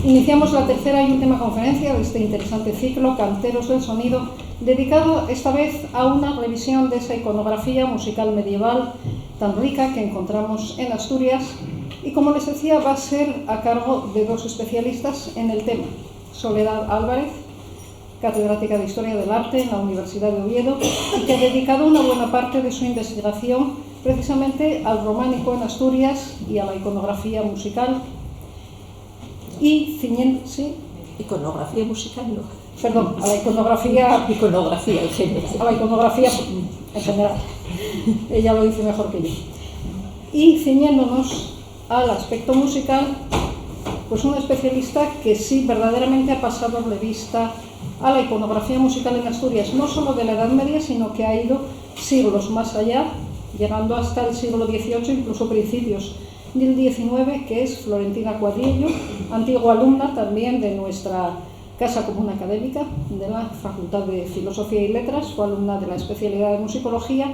Iniciamos la tercera y última conferencia de este interesante ciclo, Canteros del Sonido, dedicado esta vez a una revisión de esa iconografía musical medieval tan rica que encontramos en Asturias y, como les decía, va a ser a cargo de dos especialistas en el tema. Soledad Álvarez, catedrática de Historia del Arte en la Universidad de Oviedo y que ha dedicado una buena parte de su investigación precisamente al románico en Asturias y a la iconografía musical. Y ciñendo, ¿sí? Iconografía musical, no. Perdón, a la iconografía... Iconografía en general. A la iconografía en general. Ella lo dice mejor que yo. Y ciñéndonos al aspecto musical, pues un especialista que sí verdaderamente ha pasado revista a la iconografía musical en Asturias, no solo de la Edad Media, sino que ha ido siglos más allá, llegando hasta el siglo XVIII, incluso principios del XIX, que es Florentina Cuadriello, antigua alumna también de nuestra Casa Común Académica de la Facultad de Filosofía y Letras, fue alumna de la especialidad de musicología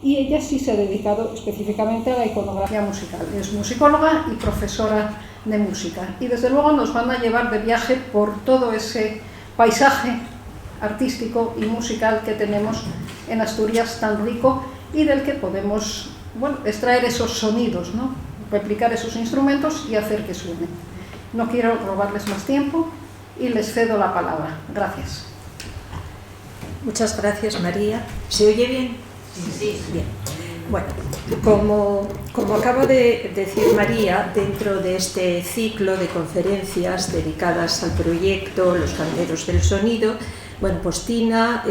y ella sí se ha dedicado específicamente a la iconografía musical. Es musicóloga y profesora de música y desde luego nos van a llevar de viaje por todo ese paisaje artístico y musical que tenemos en Asturias tan rico y del que podemos, bueno, extraer esos sonidos, ¿no? Replicar esos instrumentos y hacer que suenen. No quiero robarles más tiempo y les cedo la palabra. Gracias. Muchas gracias, María. ¿Se oye bien? Sí. Bien. Bueno, como acaba de decir María, dentro de este ciclo de conferencias dedicadas al proyecto Los Canteros del Sonido, bueno, pues Tina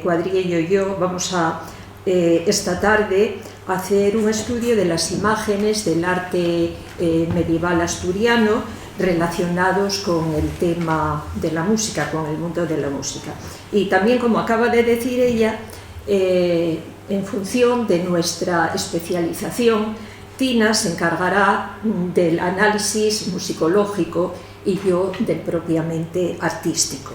Cuadriello y yo vamos a esta tarde hacer un estudio de las imágenes del arte medieval asturiano relacionados con el tema de la música, con el mundo de la música. Y también, como acaba de decir ella, en función de nuestra especialización, Tina se encargará del análisis musicológico y yo del propiamente artístico.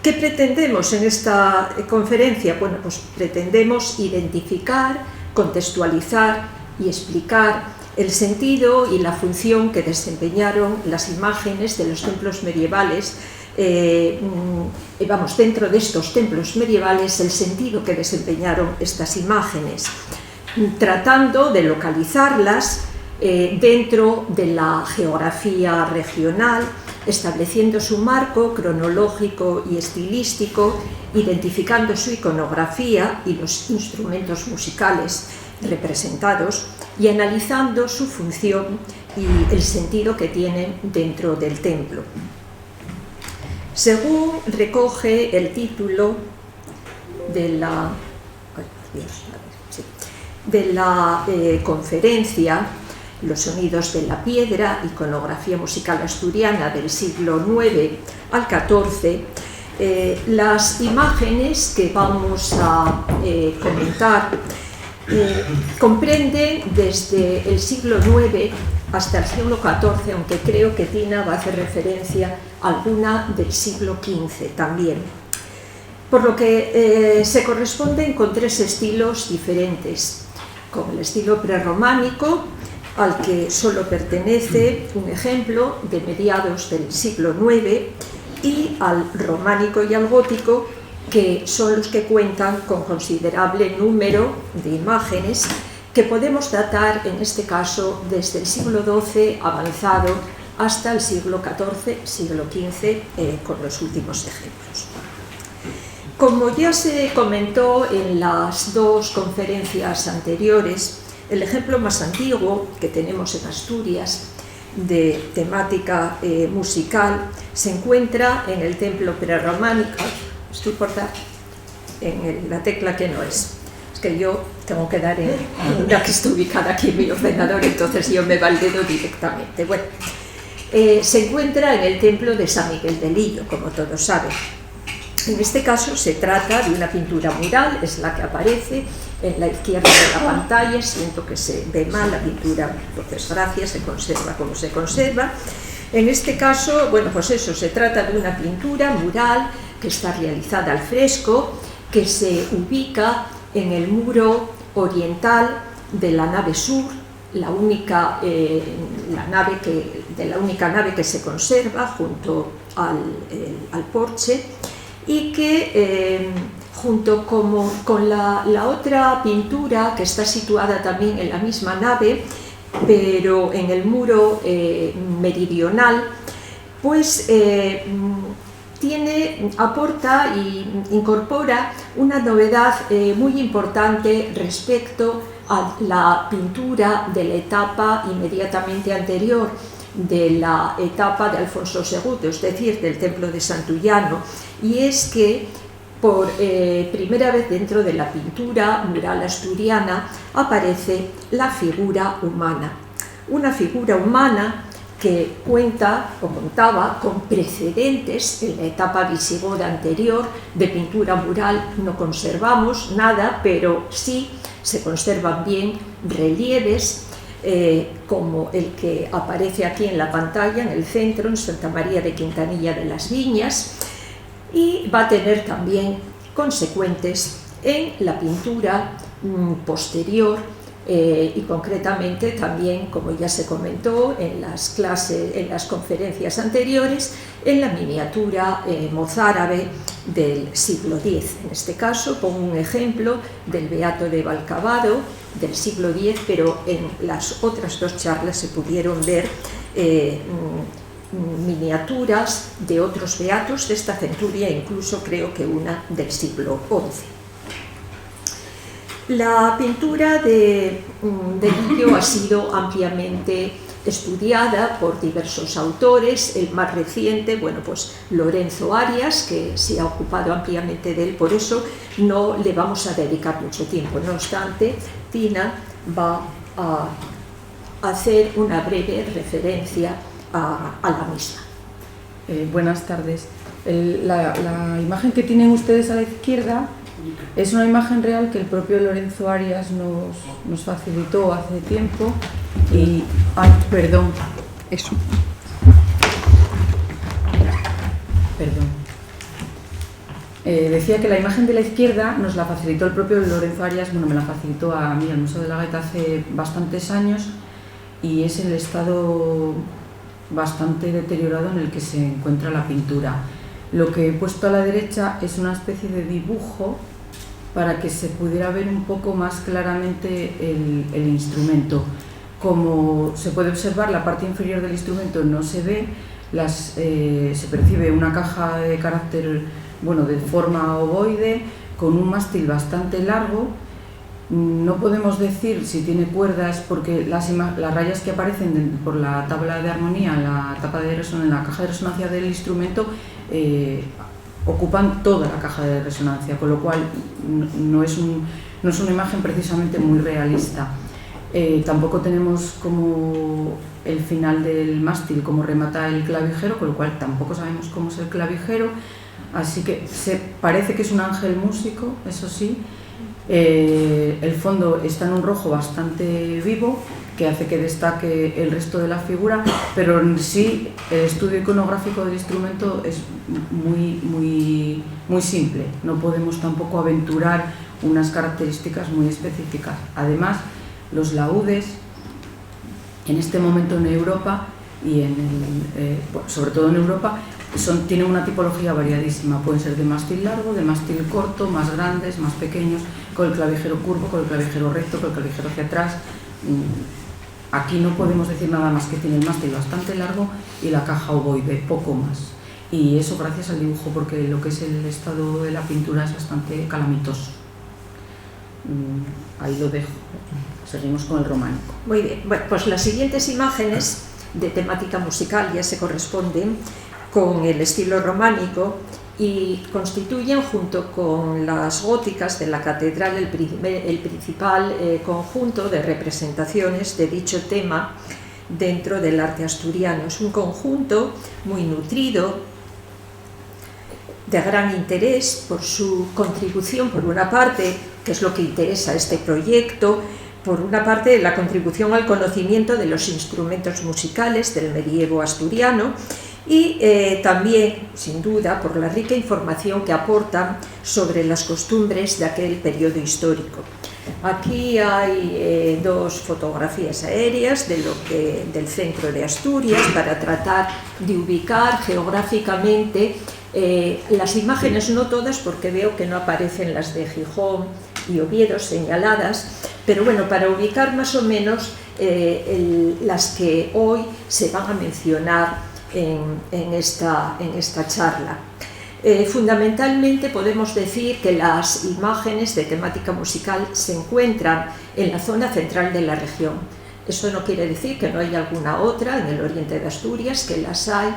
¿Qué pretendemos en esta conferencia? Bueno, pues pretendemos identificar, contextualizar y explicar el sentido y la función que desempeñaron las imágenes de los templos medievales, dentro de estos templos medievales, el sentido que desempeñaron estas imágenes, tratando de localizarlas dentro de la geografía regional, estableciendo su marco cronológico y estilístico, identificando su iconografía y los instrumentos musicales representados y analizando su función y el sentido que tienen dentro del templo. Según recoge el título de la conferencia Los sonidos de la piedra, iconografía musical asturiana del siglo IX al XIV, las imágenes que vamos a comentar comprenden desde el siglo IX hasta el siglo XIV, aunque creo que Tina va a hacer referencia a alguna del siglo XV también, por lo que se corresponden con tres estilos diferentes, con el estilo prerrománico, al que solo pertenece un ejemplo de mediados del siglo IX, y al románico y al gótico, que son los que cuentan con considerable número de imágenes que podemos datar, en este caso, desde el siglo XII avanzado hasta el siglo XIV, siglo XV, con los últimos ejemplos. Como ya se comentó en las dos conferencias anteriores, el ejemplo más antiguo que tenemos en Asturias de temática musical se encuentra en el templo prerrománico. Estoy por dar en la tecla que no es que yo tengo que dar en una que está ubicada aquí en mi ordenador, entonces yo me valido directamente. Bueno, se encuentra en el templo de San Miguel de Lillo, como todos saben. En este caso se trata de una pintura mural, es la que aparece en la izquierda de la pantalla. Siento que se ve mal la pintura, por desgracia, se conserva como se conserva. En este caso, bueno, pues eso, se trata de una pintura mural que está realizada al fresco, que se ubica en el muro oriental de la nave sur, la única la nave que de la única nave que se conserva junto al porche, y que junto con la otra pintura que está situada también en la misma nave, pero en el muro meridional, pues aporta e incorpora una novedad muy importante respecto a la pintura de la etapa inmediatamente anterior, de la etapa de Alfonso II, es decir, del Templo de Santullano, y es que por primera vez dentro de la pintura mural asturiana aparece la figura humana, una figura humana que contaba con precedentes en la etapa visigoda anterior. De pintura mural no conservamos nada, pero sí se conservan bien relieves, como el que aparece aquí en la pantalla, en el centro, en Santa María de Quintanilla de las Viñas, y va a tener también consecuentes en la pintura posterior, y concretamente también, como ya se comentó en las conferencias anteriores, en la miniatura mozárabe del siglo X. En este caso pongo un ejemplo del Beato de Valcavado del siglo X, pero en las otras dos charlas se pudieron ver miniaturas de otros beatos de esta centuria, incluso creo que una del siglo XI. La pintura de Lillo ha sido ampliamente estudiada por diversos autores. El más reciente, bueno, pues Lorenzo Arias, que se ha ocupado ampliamente de él, por eso no le vamos a dedicar mucho tiempo. No obstante, Tina va a hacer una breve referencia a la misma. Buenas tardes. La imagen que tienen ustedes a la izquierda es una imagen real que el propio Lorenzo Arias nos facilitó hace tiempo y... ¡Ay, perdón! Eso. Perdón. Decía que la imagen de la izquierda nos la facilitó el propio Lorenzo Arias, bueno, me la facilitó a mí, al Museo de la Gaeta, hace bastantes años, y es el estado bastante deteriorado en el que se encuentra la pintura. Lo que he puesto a la derecha es una especie de dibujo para que se pudiera ver un poco más claramente el instrumento. Como se puede observar, la parte inferior del instrumento no se ve, se percibe una caja de carácter, bueno, de forma ovoide, con un mástil bastante largo. No podemos decir si tiene cuerdas porque las rayas que aparecen por la tabla de armonía en la caja de resonancia del instrumento ocupan toda la caja de resonancia, con lo cual no es una imagen precisamente muy realista. Tampoco tenemos como el final del mástil, como remata el clavijero, con lo cual tampoco sabemos cómo es el clavijero, así que parece que es un ángel músico, eso sí. El fondo está en un rojo bastante vivo, que hace que destaque el resto de la figura, pero en sí el estudio iconográfico del instrumento es muy simple. No podemos tampoco aventurar unas características muy específicas. Además, los laúdes en este momento en Europa y sobre todo en Europa tienen una tipología variadísima. Pueden ser de mástil largo, de mástil corto, más grandes, más pequeños, con el clavijero curvo, con el clavijero recto, con el clavijero hacia atrás. Aquí no podemos decir nada más que tiene el mástil bastante largo y la caja ovoide, poco más. Y eso gracias al dibujo, porque lo que es el estado de la pintura es bastante calamitoso. Ahí lo dejo. Seguimos con el románico. Muy bien. Bueno, pues las siguientes imágenes de temática musical ya se corresponden con el estilo románico y constituyen, junto con las góticas de la catedral, el principal conjunto de representaciones de dicho tema dentro del arte asturiano. Es un conjunto muy nutrido, de gran interés por su contribución, por una parte, que es lo que interesa a este proyecto, por una parte la contribución al conocimiento de los instrumentos musicales del medievo asturiano, y también, sin duda, por la rica información que aportan sobre las costumbres de aquel periodo histórico. Aquí hay dos fotografías aéreas del centro de Asturias para tratar de ubicar geográficamente las imágenes, no todas porque veo que no aparecen las de Gijón y Oviedo señaladas, pero bueno, para ubicar más o menos las que hoy se van a mencionar en esta charla. Fundamentalmente podemos decir que las imágenes de temática musical se encuentran en la zona central de la región. Eso no quiere decir que no haya alguna otra en el oriente de Asturias, que las hay,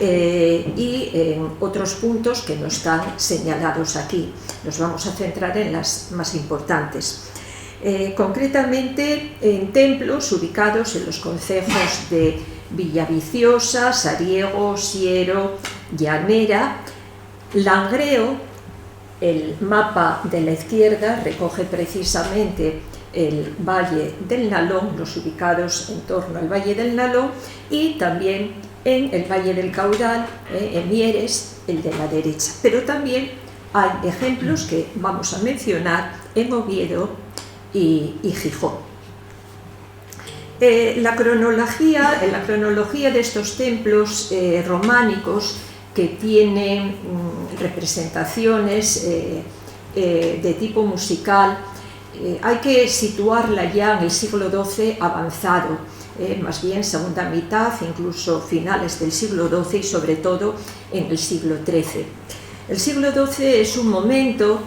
y en otros puntos que no están señalados aquí. Nos vamos a centrar en las más importantes. Concretamente en templos ubicados en los concejos de Villaviciosa, Sariego, Siero, Llanera. Langreo, el mapa de la izquierda, recoge precisamente el Valle del Nalón, los ubicados en torno al Valle del Nalón, y también en el Valle del Caudal, en Mieres, el de la derecha. Pero también hay ejemplos que vamos a mencionar en Oviedo y Gijón. En la cronología de estos templos románicos, que tienen representaciones de tipo musical, hay que situarla ya en el siglo XII avanzado, más bien segunda mitad, incluso finales del siglo XII y sobre todo en el siglo XIII. El siglo XII es un momento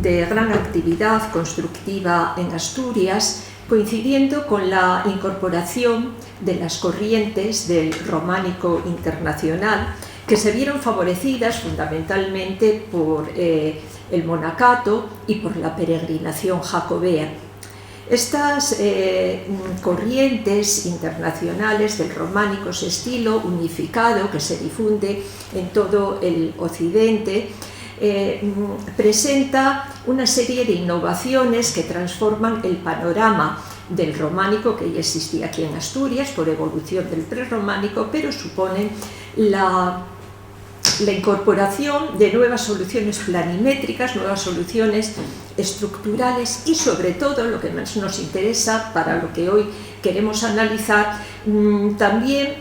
de gran actividad constructiva en Asturias, coincidiendo con la incorporación de las corrientes del románico internacional, que se vieron favorecidas fundamentalmente por el monacato y por la peregrinación jacobea. Estas corrientes internacionales del románico, ese estilo unificado que se difunde en todo el occidente, presenta una serie de innovaciones que transforman el panorama del románico que ya existía aquí en Asturias por evolución del prerrománico, pero suponen la incorporación de nuevas soluciones planimétricas, nuevas soluciones estructurales y sobre todo, lo que más nos interesa para lo que hoy queremos analizar, también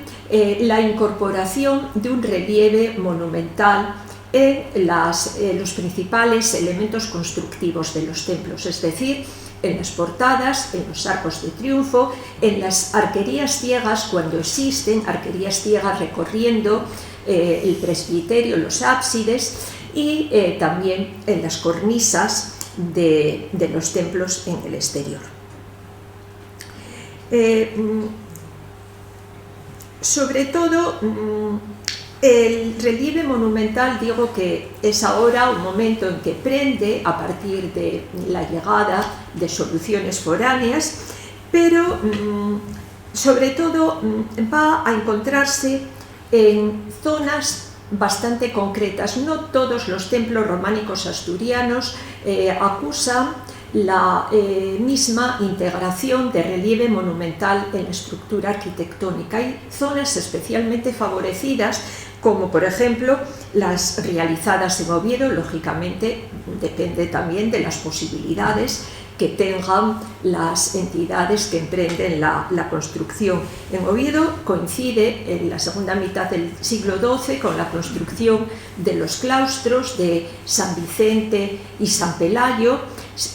la incorporación de un relieve monumental en los principales elementos constructivos de los templos, es decir, en las portadas, en los arcos de triunfo, en las arquerías ciegas cuando existen, arquerías ciegas recorriendo el presbiterio, los ábsides, y también en las cornisas de los templos en el exterior. Sobre todo, el relieve monumental, digo que es ahora un momento en que prende a partir de la llegada de soluciones foráneas, pero sobre todo va a encontrarse en zonas bastante concretas. No todos los templos románicos asturianos acusan la misma integración de relieve monumental en la estructura arquitectónica. Hay zonas especialmente favorecidas, como por ejemplo las realizadas en Oviedo. Lógicamente depende también de las posibilidades que tengan las entidades que emprenden la construcción. En Oviedo coincide en la segunda mitad del siglo XII con la construcción de los claustros de San Vicente y San Pelayo,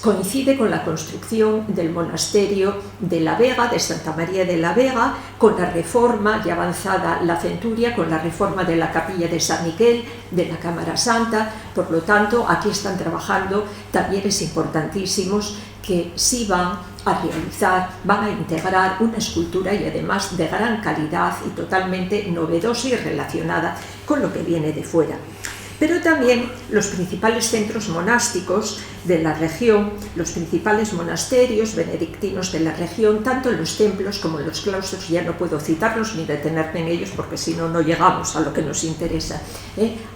coincide con la construcción del monasterio de la Vega, de Santa María de la Vega, con la reforma ya avanzada la centuria, con la reforma de la capilla de San Miguel, de la Cámara Santa. Por lo tanto, aquí están trabajando talleres importantísimos que sí van a realizar, van a integrar una escultura y además de gran calidad y totalmente novedosa y relacionada con lo que viene de fuera. Pero también los principales centros monásticos de la región, los principales monasterios benedictinos de la región, tanto en los templos como en los claustros, ya no puedo citarlos ni detenerme en ellos porque si no, no llegamos a lo que nos interesa,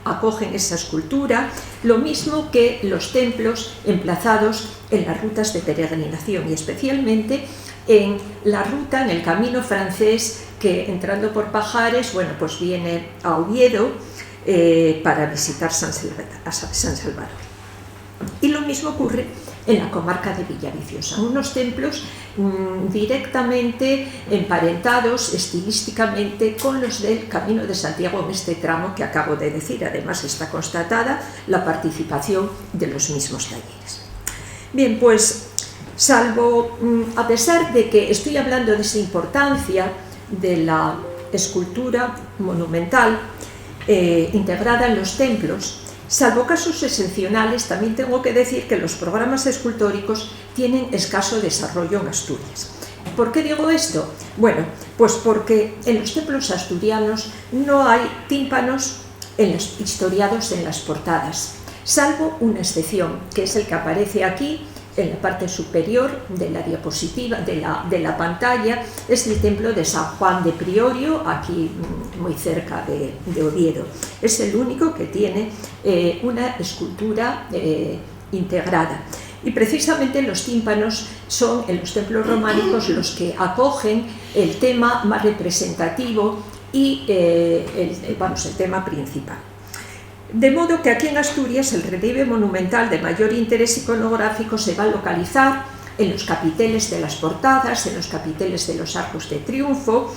acogen esa escultura, lo mismo que los templos emplazados en las rutas de peregrinación y especialmente en la ruta, en el camino francés que entrando por Pajares, bueno, pues viene a Oviedo, para visitar San Salvador. Y lo mismo ocurre en la comarca de Villaviciosa, unos templos directamente emparentados estilísticamente con los del Camino de Santiago en este tramo que acabo de decir. Además está constatada la participación de los mismos talleres. Bien, pues salvo, a pesar de que estoy hablando de esa importancia de la escultura monumental integrada en los templos, salvo casos excepcionales, también tengo que decir que los programas escultóricos tienen escaso desarrollo en Asturias. ¿Por qué digo esto? Bueno, pues porque en los templos asturianos no hay tímpanos historiados en las portadas, salvo una excepción, que es el que aparece aquí en la parte superior de la diapositiva, de la pantalla. Es el templo de San Juan de Priorio, aquí muy cerca de Oviedo. Es el único que tiene una escultura integrada. Y precisamente los tímpanos son en los templos románicos los que acogen el tema más representativo y el tema principal. De modo que aquí en Asturias el relieve monumental de mayor interés iconográfico se va a localizar en los capiteles de las portadas, en los capiteles de los arcos de triunfo,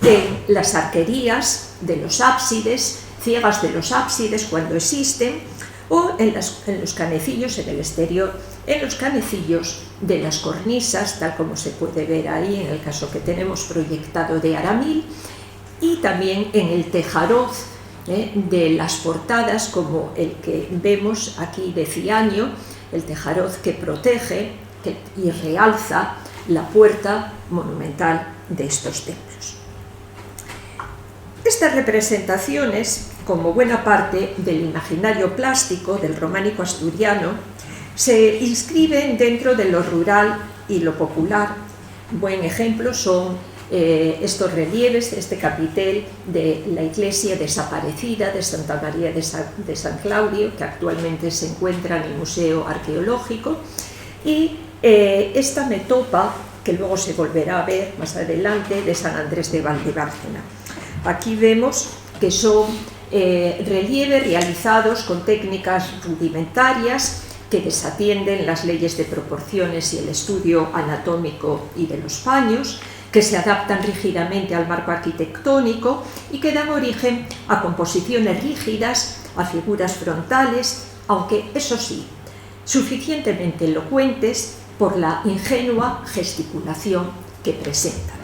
en las arquerías de los ábsides, ciegas de los ábsides cuando existen, o en los canecillos en el exterior, en los canecillos de las cornisas, tal como se puede ver ahí en el caso que tenemos proyectado de Aramil, y también en el tejaroz de las portadas, como el que vemos aquí de ciaño, el tejaroz que protege y realza la puerta monumental de estos templos. Estas representaciones, como buena parte del imaginario plástico del románico asturiano, se inscriben dentro de lo rural y lo popular. Buen ejemplo son estos relieves, este capitel de la iglesia desaparecida de Santa María de San Claudio, que actualmente se encuentra en el Museo Arqueológico, y esta metopa, que luego se volverá a ver más adelante, de San Andrés de Valdebárcena. Aquí vemos que son relieves realizados con técnicas rudimentarias que desatienden las leyes de proporciones y el estudio anatómico y de los paños, que se adaptan rígidamente al marco arquitectónico y que dan origen a composiciones rígidas, a figuras frontales, aunque eso sí, suficientemente elocuentes por la ingenua gesticulación que presentan.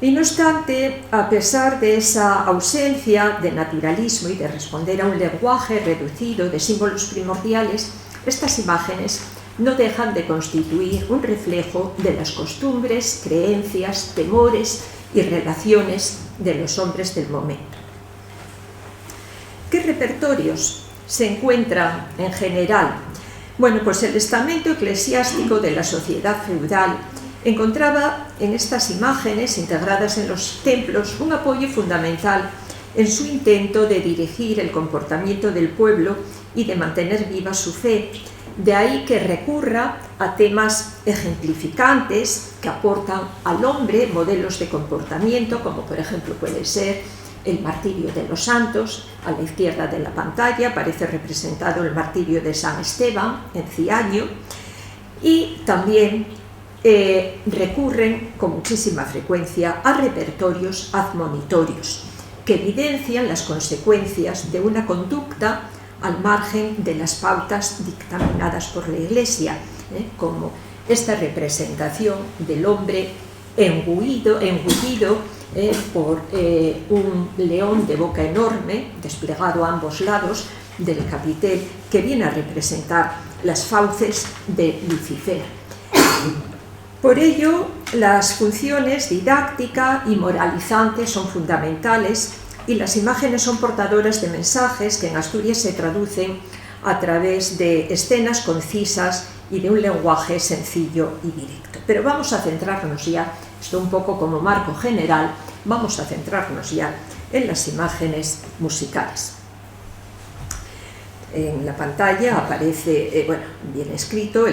Y no obstante, a pesar de esa ausencia de naturalismo y de responder a un lenguaje reducido de símbolos primordiales, estas imágenes no dejan de constituir un reflejo de las costumbres, creencias, temores y relaciones de los hombres del momento. ¿Qué repertorios se encuentran en general? Bueno, pues el estamento eclesiástico de la sociedad feudal encontraba en estas imágenes integradas en los templos un apoyo fundamental en su intento de dirigir el comportamiento del pueblo y de mantener viva su fe. De ahí que recurra a temas ejemplificantes que aportan al hombre modelos de comportamiento, como por ejemplo puede ser el martirio de los santos. A la izquierda de la pantalla aparece representado el martirio de San Esteban en ciaño, y también recurren con muchísima frecuencia a repertorios admonitorios que evidencian las consecuencias de una conducta al margen de las pautas dictaminadas por la Iglesia, como esta representación del hombre engullido por un león de boca enorme, desplegado a ambos lados del capitel, que viene a representar las fauces de Lucifer. Por ello, las funciones didáctica y moralizante son fundamentales, y las imágenes son portadoras de mensajes que en Asturias se traducen a través de escenas concisas y de un lenguaje sencillo y directo. Pero vamos a centrarnos ya, esto un poco como marco general, vamos a centrarnos ya en las imágenes musicales. En la pantalla aparece, bien escrito,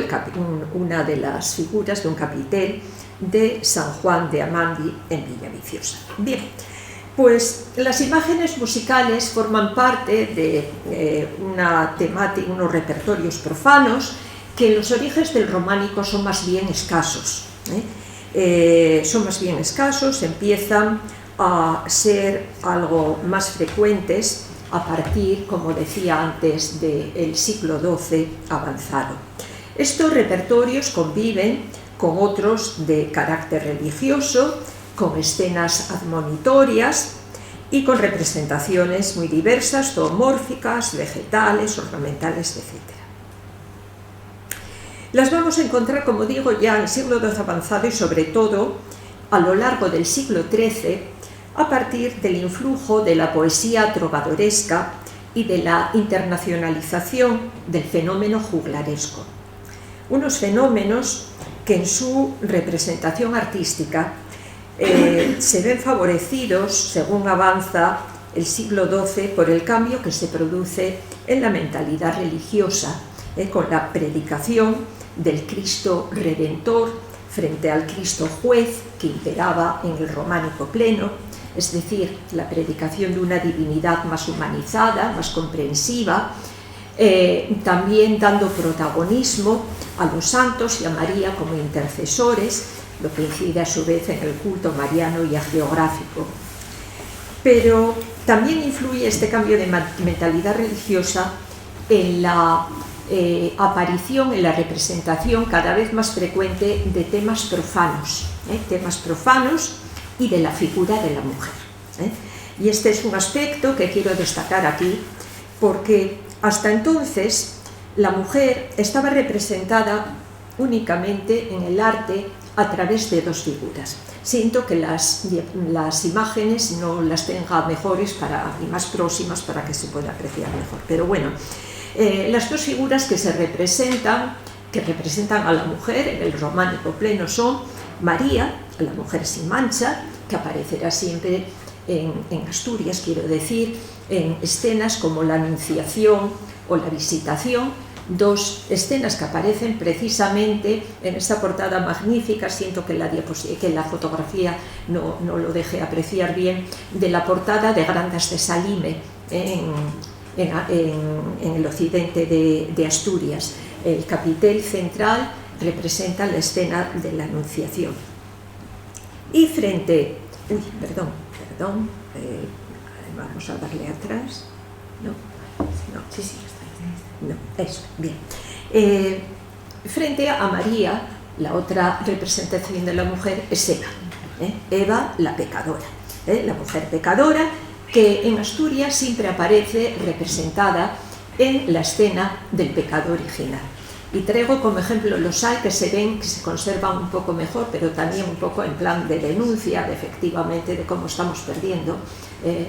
una de las figuras de un capitel de San Juan de Amandi en Villaviciosa. Bien. Pues las imágenes musicales forman parte de una temática, unos repertorios profanos que en los orígenes del románico son más bien escasos. Son más bien escasos, empiezan a ser algo más frecuentes a partir, como decía antes, del siglo XII avanzado. Estos repertorios conviven con otros de carácter religioso, con escenas admonitorias y con representaciones muy diversas, zoomórficas, vegetales, ornamentales, etc. Las vamos a encontrar, como digo, ya en el siglo XII avanzado y sobre todo a lo largo del siglo XIII, a partir del influjo de la poesía trovadoresca y de la internacionalización del fenómeno juglaresco. Unos fenómenos que en su representación artística se ven favorecidos, según avanza el siglo XII, por el cambio que se produce en la mentalidad religiosa, con la predicación del Cristo Redentor frente al Cristo Juez que imperaba en el románico pleno, es decir, la predicación de una divinidad más humanizada, más comprensiva, también dando protagonismo a los santos y a María como intercesores, lo que incide a su vez en el culto mariano y hagiográfico. Pero también influye este cambio de mentalidad religiosa en la aparición, en la representación cada vez más frecuente de temas profanos y de la figura de la mujer. Y este es un aspecto que quiero destacar aquí, porque hasta entonces la mujer estaba representada únicamente en el arte a través de dos figuras. Siento que las imágenes no las tenga mejores y más próximas para que se pueda apreciar mejor, pero bueno, las dos figuras que representan a la mujer en el románico pleno son María, la mujer sin mancha, que aparecerá siempre en Asturias, quiero decir, en escenas como la Anunciación o la Visitación, dos escenas que aparecen precisamente en esta portada magnífica. Siento que la fotografía no lo deje apreciar bien, de la portada de Grandas de Salime en el occidente de Asturias. El capitel central representa la escena de la Anunciación. Y frente... vamos a darle atrás. Frente a María, la otra representación de la mujer es Eva. Eva, la pecadora. La mujer pecadora, que en Asturias siempre aparece representada en la escena del pecado original. Y traigo como ejemplo los hay que se ven, que se conservan un poco mejor, pero también un poco en plan de denuncia, efectivamente, de cómo estamos perdiendo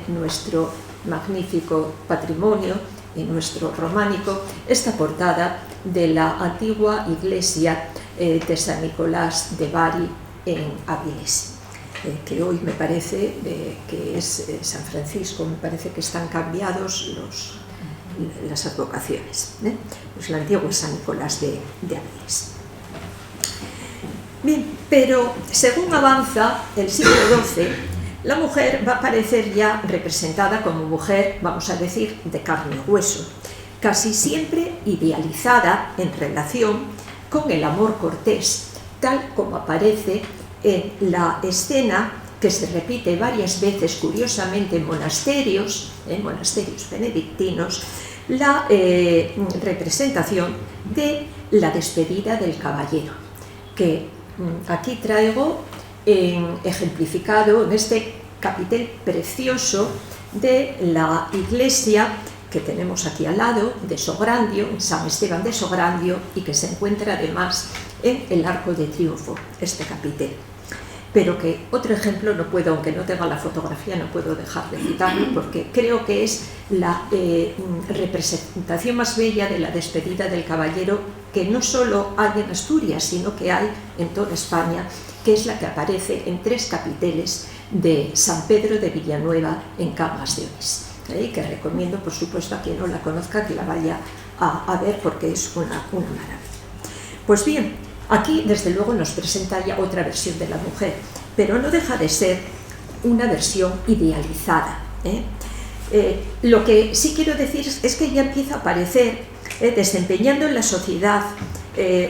nuestro magnífico patrimonio y nuestro románico, esta portada de la antigua iglesia de San Nicolás de Bari en Avilés, que hoy me parece que es San Francisco, me parece que están cambiados las advocaciones. Pues la antigua San Nicolás de Avilés. Bien, pero según avanza el siglo XII, la mujer va a aparecer ya representada como mujer, vamos a decir, de carne y hueso, casi siempre idealizada en relación con el amor cortés, tal como aparece en la escena que se repite varias veces, curiosamente, en monasterios benedictinos, la representación de la despedida del caballero, que aquí traigo ejemplificado en este capitel precioso de la iglesia que tenemos aquí al lado, de Sograndio, en San Esteban de Sograndio, y que se encuentra además en el Arco de Triunfo, este capitel. Pero que otro ejemplo no puedo, aunque no tenga la fotografía, no puedo dejar de citarlo, porque creo que es la representación más bella de la despedida del caballero que no solo hay en Asturias, sino que hay en toda España, que es la que aparece en 3 capiteles de San Pedro de Villanueva en Cangas de Onís, que recomiendo, por supuesto, a quien no la conozca que la vaya a ver, porque es una maravilla. Pues bien, aquí desde luego nos presenta ya otra versión de la mujer, pero no deja de ser una versión idealizada. Lo que sí quiero decir es que ella empieza a aparecer desempeñando en la sociedad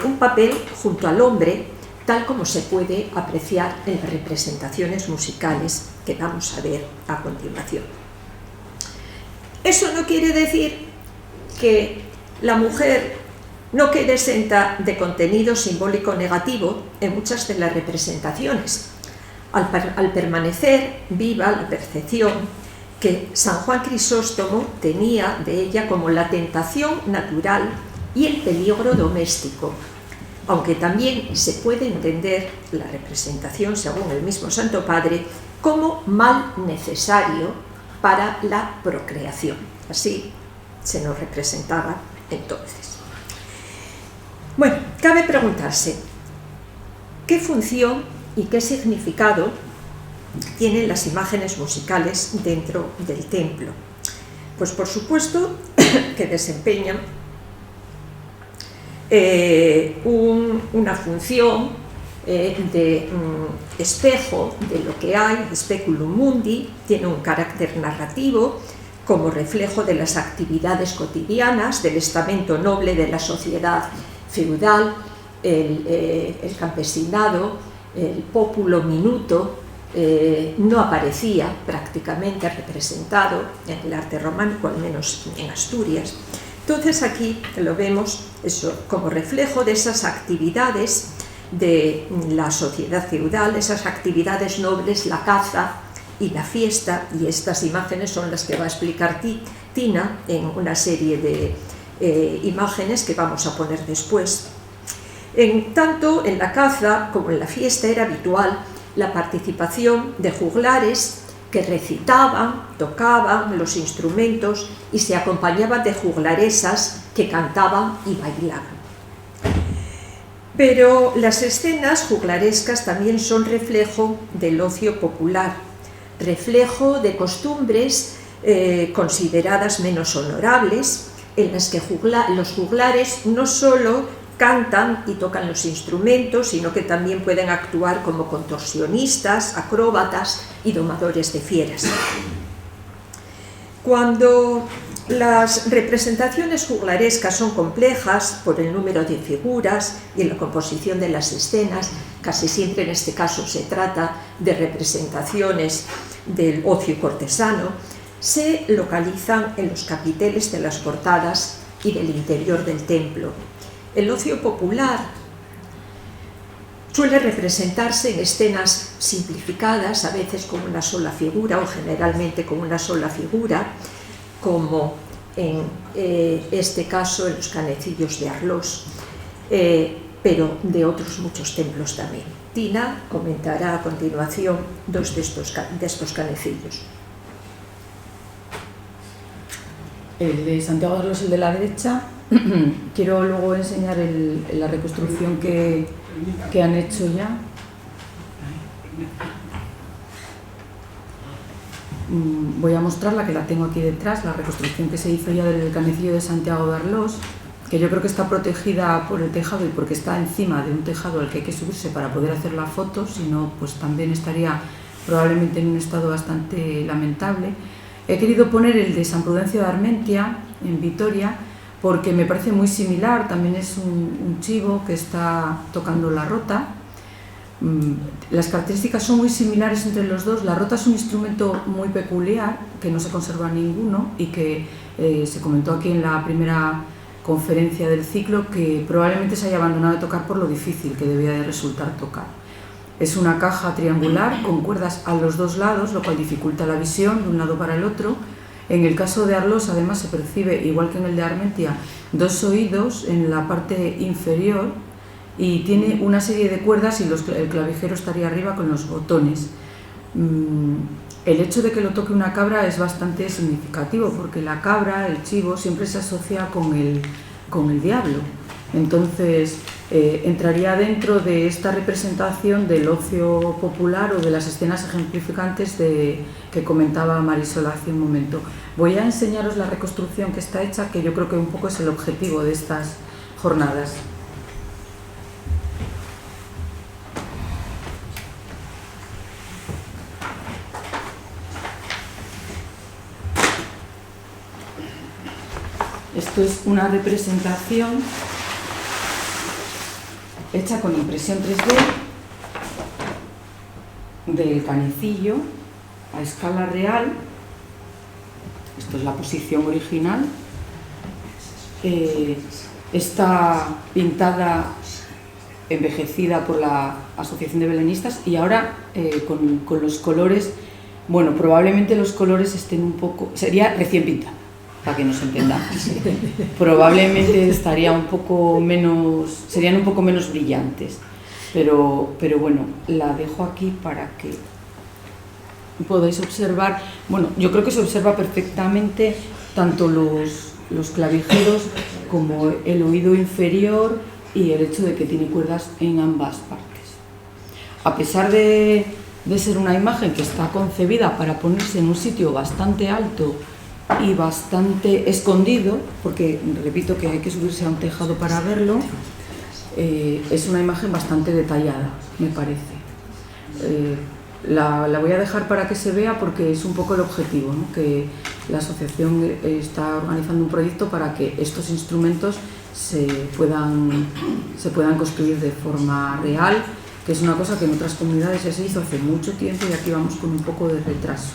un papel junto al hombre, tal como se puede apreciar en las representaciones musicales que vamos a ver a continuación. Eso no quiere decir que la mujer no quede exenta de contenido simbólico negativo en muchas de las representaciones, al permanecer viva la percepción que San Juan Crisóstomo tenía de ella como la tentación natural y el peligro doméstico, aunque también se puede entender la representación, según el mismo Santo Padre, como mal necesario para la procreación. Así se nos representaba entonces. Bueno, cabe preguntarse, ¿qué función y qué significado tienen las imágenes musicales dentro del templo? Pues por supuesto que desempeñan una función de espejo de lo que hay, speculum mundi, tiene un carácter narrativo como reflejo de las actividades cotidianas del estamento noble de la sociedad feudal, el campesinado, el populo minuto. No aparecía prácticamente representado en el arte románico, al menos en Asturias. Entonces aquí lo vemos eso, como reflejo de esas actividades de la sociedad feudal, esas actividades nobles, la caza y la fiesta, y estas imágenes son las que va a explicar Tina en una serie de imágenes que vamos a poner después. Tanto en la caza como en la fiesta era habitual la participación de juglares que recitaban, tocaban los instrumentos y se acompañaban de juglaresas que cantaban y bailaban. Pero las escenas juglarescas también son reflejo del ocio popular, reflejo de costumbres consideradas menos honorables, en las que los juglares no solo cantan y tocan los instrumentos, sino que también pueden actuar como contorsionistas, acróbatas y domadores de fieras. Cuando las representaciones juglarescas son complejas por el número de figuras y en la composición de las escenas, casi siempre en este caso se trata de representaciones del ocio cortesano, se localizan en los capiteles de las portadas y del interior del templo. El ocio popular suele representarse en escenas simplificadas, a veces con una sola figura o generalmente con una sola figura, como en este caso en los canecillos de Arlós, pero de otros muchos templos también. Tina comentará a continuación dos de estos canecillos. El de Santiago de Arlós, el de la derecha. Quiero luego enseñar la reconstrucción que han hecho ya. Voy a mostrarla, que la tengo aquí detrás, la reconstrucción que se hizo ya del canecillo de Santiago de Arlós, que yo creo que está protegida por el tejado y porque está encima de un tejado al que hay que subirse para poder hacer la foto, si no pues también estaría probablemente en un estado bastante lamentable. He querido poner el de San Prudencio de Armentia, en Vitoria, porque me parece muy similar, también es un chivo que está tocando la rota. Las características son muy similares entre los dos. La rota es un instrumento muy peculiar, que no se conserva ninguno y que se comentó aquí en la primera conferencia del ciclo, que probablemente se haya abandonado de tocar por lo difícil que debía de resultar tocar. Es una caja triangular con cuerdas a los dos lados, lo cual dificulta la visión de un lado para el otro. En el caso de Arlós, además, se percibe, igual que en el de Armentia, dos oídos en la parte inferior y tiene una serie de cuerdas y el clavijero estaría arriba con los botones. El hecho de que lo toque una cabra es bastante significativo, porque la cabra, el chivo, siempre se asocia con el diablo. Entonces, entraría dentro de esta representación del ocio popular o de las escenas ejemplificantes que comentaba Marisol hace un momento. Voy a enseñaros la reconstrucción que está hecha, que yo creo que un poco es el objetivo de estas jornadas. Esto es una representación hecha con impresión 3D del canecillo a escala real. Esto es la posición original. Está pintada, envejecida por la Asociación de Belenistas, y ahora con los colores, bueno, probablemente los colores estén un poco, sería recién pintada, para que nos entendamos. Probablemente estaría un poco menos, serían un poco menos brillantes, pero bueno, la dejo aquí para que podáis observar. Bueno, yo creo que se observa perfectamente tanto los clavijeros como el oído inferior y el hecho de que tiene cuerdas en ambas partes. A pesar de ser una imagen que está concebida para ponerse en un sitio bastante alto y bastante escondido, porque repito que hay que subirse a un tejado para verlo, es una imagen bastante detallada, me parece. La voy a dejar para que se vea porque es un poco el objetivo, ¿no? Que la asociación está organizando un proyecto para que estos instrumentos se puedan construir de forma real, que es una cosa que en otras comunidades ya se hizo hace mucho tiempo y aquí vamos con un poco de retraso.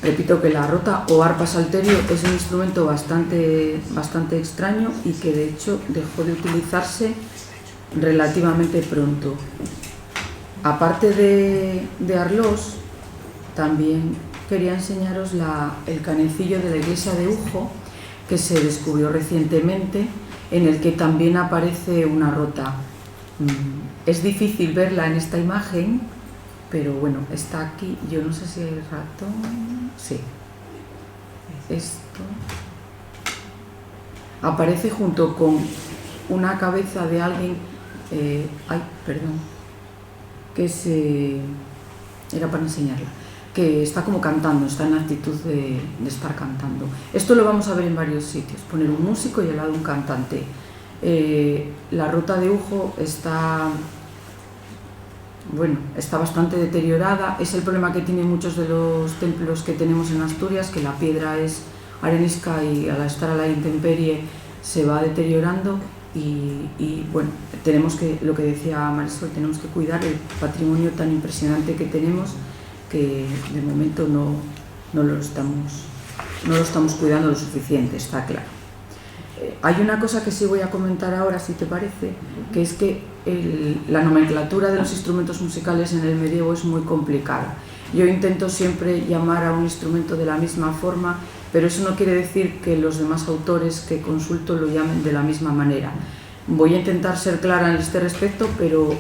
Repito que la rota o arpa salterio es un instrumento bastante extraño y que de hecho dejó de utilizarse relativamente pronto. Aparte de Arlós, también quería enseñaros el canecillo de la iglesia de Ujo, que se descubrió recientemente, en el que también aparece una rota. Es difícil verla en esta imagen, pero bueno, está aquí. Yo no sé si hay ratón. Sí. Esto aparece junto con una cabeza de alguien. Era para enseñarla, que está como cantando, está en la actitud de estar cantando. Esto lo vamos a ver en varios sitios, poner un músico y al lado un cantante. La rota de Ujo está bastante deteriorada. Es el problema que tienen muchos de los templos que tenemos en Asturias, que la piedra es arenisca y al estar a la intemperie se va deteriorando. Y bueno, tenemos que, lo que decía Marisol, tenemos que cuidar el patrimonio tan impresionante que tenemos, que de momento no lo estamos cuidando lo suficiente, está claro. Hay una cosa que sí voy a comentar ahora, si te parece, que es que la nomenclatura de los instrumentos musicales en el medievo es muy complicada. Yo intento siempre llamar a un instrumento de la misma forma, pero eso no quiere decir que los demás autores que consulto lo llamen de la misma manera. Voy a intentar ser clara en este respecto, pero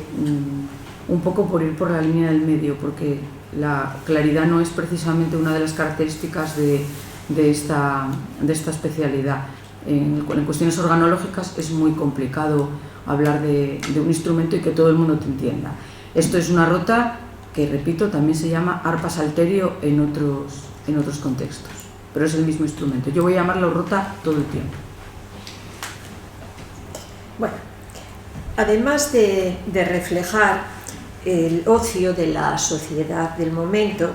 un poco por ir por la línea del medio, porque la claridad no es precisamente una de las características de esta especialidad. En cuestiones organológicas es muy complicado hablar de un instrumento y que todo el mundo te entienda. Esto es una rota que, repito, también se llama arpa salterio en otros contextos, pero es el mismo instrumento. Yo voy a llamarlo rota todo el tiempo. Bueno, además de reflejar el ocio de la sociedad del momento,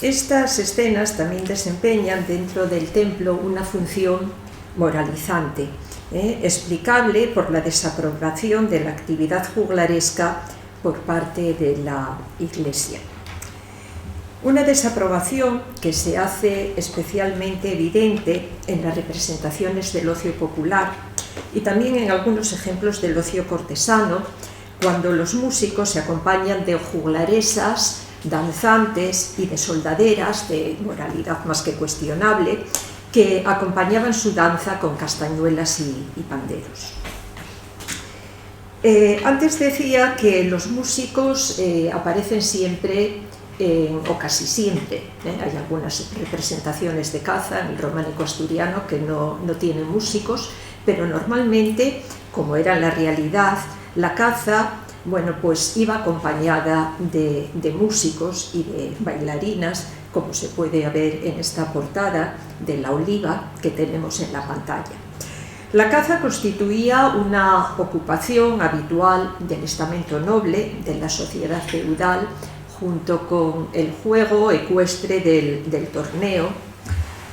estas escenas también desempeñan dentro del templo una función moralizante, explicable por la desaprobación de la actividad juglaresca por parte de la Iglesia. Una desaprobación que se hace especialmente evidente en las representaciones del ocio popular y también en algunos ejemplos del ocio cortesano, cuando los músicos se acompañan de juglaresas, danzantes y de soldaderas de moralidad más que cuestionable, que acompañaban su danza con castañuelas y panderos. Antes decía que los músicos aparecen siempre, o casi siempre, hay algunas representaciones de caza en el románico asturiano que no tienen músicos, pero normalmente, como era la realidad, la caza, bueno, pues iba acompañada de músicos y de bailarinas, como se puede ver en esta portada de la oliva que tenemos en la pantalla. La caza constituía una ocupación habitual del estamento noble, de la sociedad feudal, junto con el juego ecuestre del torneo,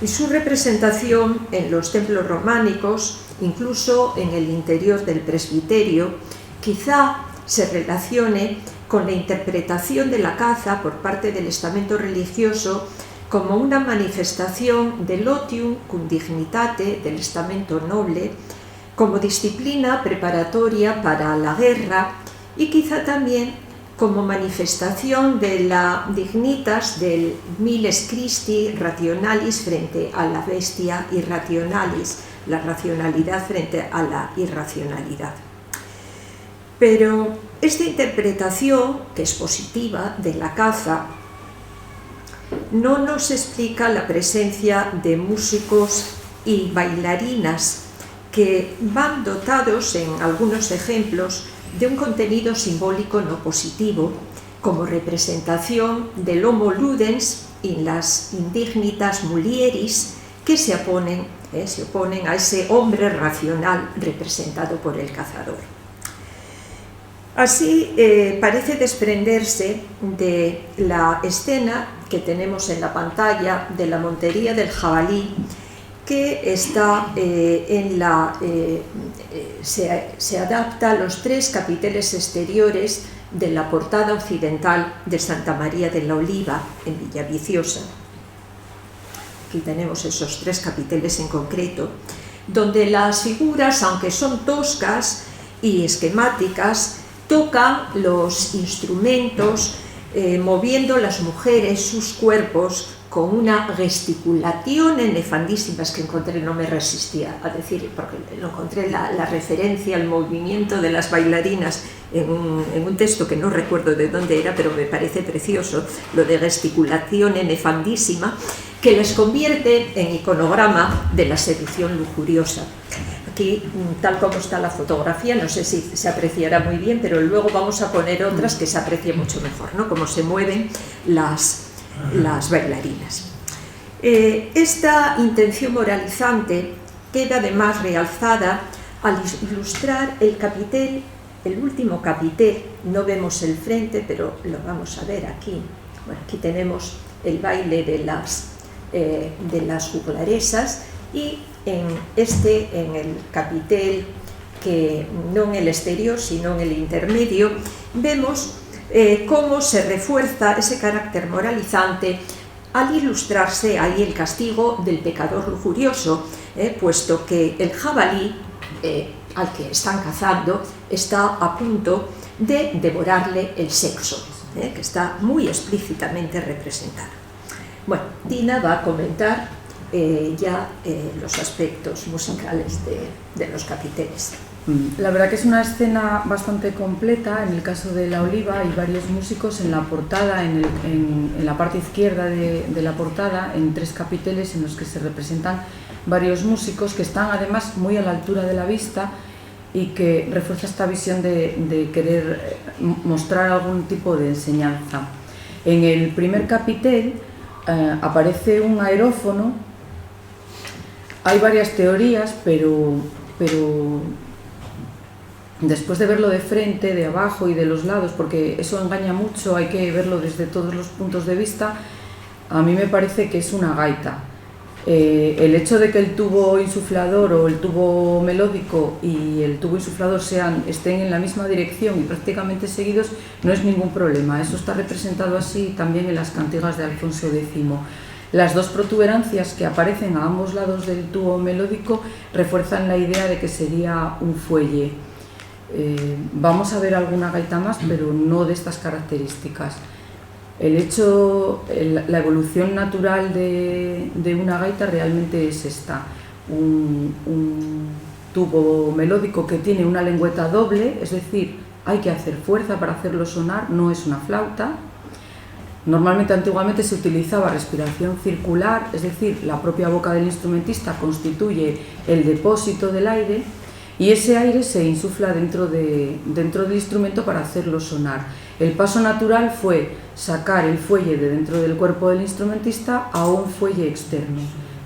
y su representación en los templos románicos, incluso en el interior del presbiterio, quizá se relacione con la interpretación de la caza por parte del estamento religioso como una manifestación del otium cum dignitate del estamento noble, como disciplina preparatoria para la guerra y quizá también como manifestación de la dignitas del miles Christi rationalis frente a la bestia irrationalis, la racionalidad frente a la irracionalidad. Pero esta interpretación, que es positiva, de la caza, no nos explica la presencia de músicos y bailarinas que van dotados en algunos ejemplos de un contenido simbólico no positivo, como representación del homo ludens y las indignitas mulieris que se oponen a ese hombre racional representado por el cazador. Así parece desprenderse de la escena que tenemos en la pantalla de la montería del jabalí, que está se adapta a los 3 capiteles exteriores de la portada occidental de Santa María de la Oliva en Villaviciosa. Aquí tenemos esos 3 capiteles en concreto, donde las figuras, aunque son toscas y esquemáticas, tocan los instrumentos, moviendo las mujeres sus cuerpos con una gesticulación nefandísima. Es que encontré, no me resistía a decir, porque lo encontré la referencia al movimiento de las bailarinas en un texto que no recuerdo de dónde era, pero me parece precioso, lo de gesticulación nefandísima, que les convierte en iconograma de la seducción lujuriosa. Aquí, tal como está la fotografía, no sé si se apreciará muy bien, pero luego vamos a poner otras que se aprecien mucho mejor, ¿no? Cómo se mueven las bailarinas. Esta intención moralizante queda además realzada al ilustrar el capitel, el último capitel. No vemos el frente, pero lo vamos a ver aquí. Bueno, aquí tenemos el baile de las juglaresas, y en el capitel, que no en el exterior sino en el intermedio, vemos cómo se refuerza ese carácter moralizante al ilustrarse ahí el castigo del pecador lujurioso, puesto que el jabalí al que están cazando está a punto de devorarle el sexo, que está muy explícitamente representado. Bueno, Tina va a comentar los aspectos musicales de los capiteles. La verdad que es una escena bastante completa. En el caso de la Oliva hay varios músicos en la portada, en la parte izquierda de la portada, en 3 capiteles en los que se representan varios músicos que están además muy a la altura de la vista y que refuerza esta visión de querer mostrar algún tipo de enseñanza. En el primer capitel aparece un aerófono. Hay varias teorías, pero después de verlo de frente, de abajo y de los lados, porque eso engaña mucho, hay que verlo desde todos los puntos de vista, a mí me parece que es una gaita. El hecho de que el tubo insuflador o el tubo melódico y el tubo insuflador estén en la misma dirección y prácticamente seguidos no es ningún problema. Eso está representado así también en las cantigas de Alfonso X. Las 2 protuberancias que aparecen a ambos lados del tubo melódico refuerzan la idea de que sería un fuelle. Vamos a ver alguna gaita más, pero no de estas características. La evolución natural de una gaita realmente es esta: un tubo melódico que tiene una lengüeta doble, es decir, hay que hacer fuerza para hacerlo sonar, no es una flauta. Normalmente, antiguamente se utilizaba respiración circular, es decir, la propia boca del instrumentista constituye el depósito del aire y ese aire se insufla dentro del instrumento para hacerlo sonar. El paso natural fue sacar el fuelle de dentro del cuerpo del instrumentista a un fuelle externo.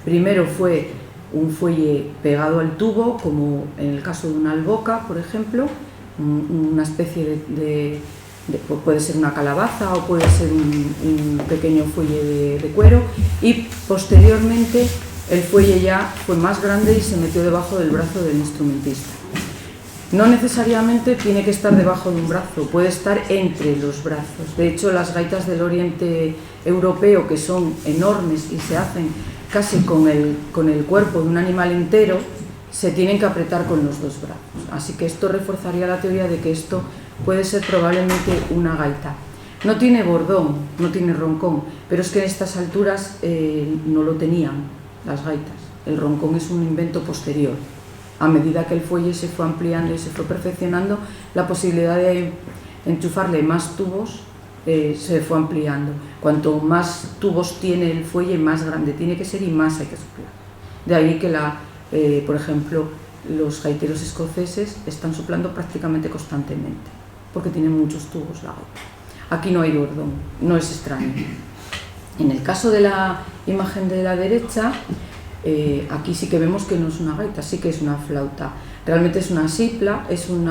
Primero fue un fuelle pegado al tubo, como en el caso de una alboca, por ejemplo, una especie puede ser una calabaza o puede ser un pequeño fuelle de cuero, y posteriormente el fuelle ya fue más grande y se metió debajo del brazo del instrumentista. No necesariamente tiene que estar debajo de un brazo, puede estar entre los brazos. De hecho, las gaitas del oriente europeo, que son enormes y se hacen casi con el cuerpo de un animal entero, se tienen que apretar con los dos brazos. Así que esto reforzaría la teoría de que esto puede ser probablemente una gaita. No tiene bordón, no tiene roncón, pero es que en estas alturas no lo tenían las gaitas. El roncón es un invento posterior. A medida que el fuelle se fue ampliando y se fue perfeccionando, la posibilidad de enchufarle más tubos se fue ampliando. Cuanto más tubos tiene el fuelle, más grande tiene que ser y más hay que soplar. De ahí que, por ejemplo, los gaiteros escoceses están soplando prácticamente constantemente, porque tienen muchos tubos la gaita. Aquí no hay bordón, no es extraño. En el caso de la imagen de la derecha, aquí sí que vemos que no es una gaita, sí que es una flauta. Realmente es una sipla,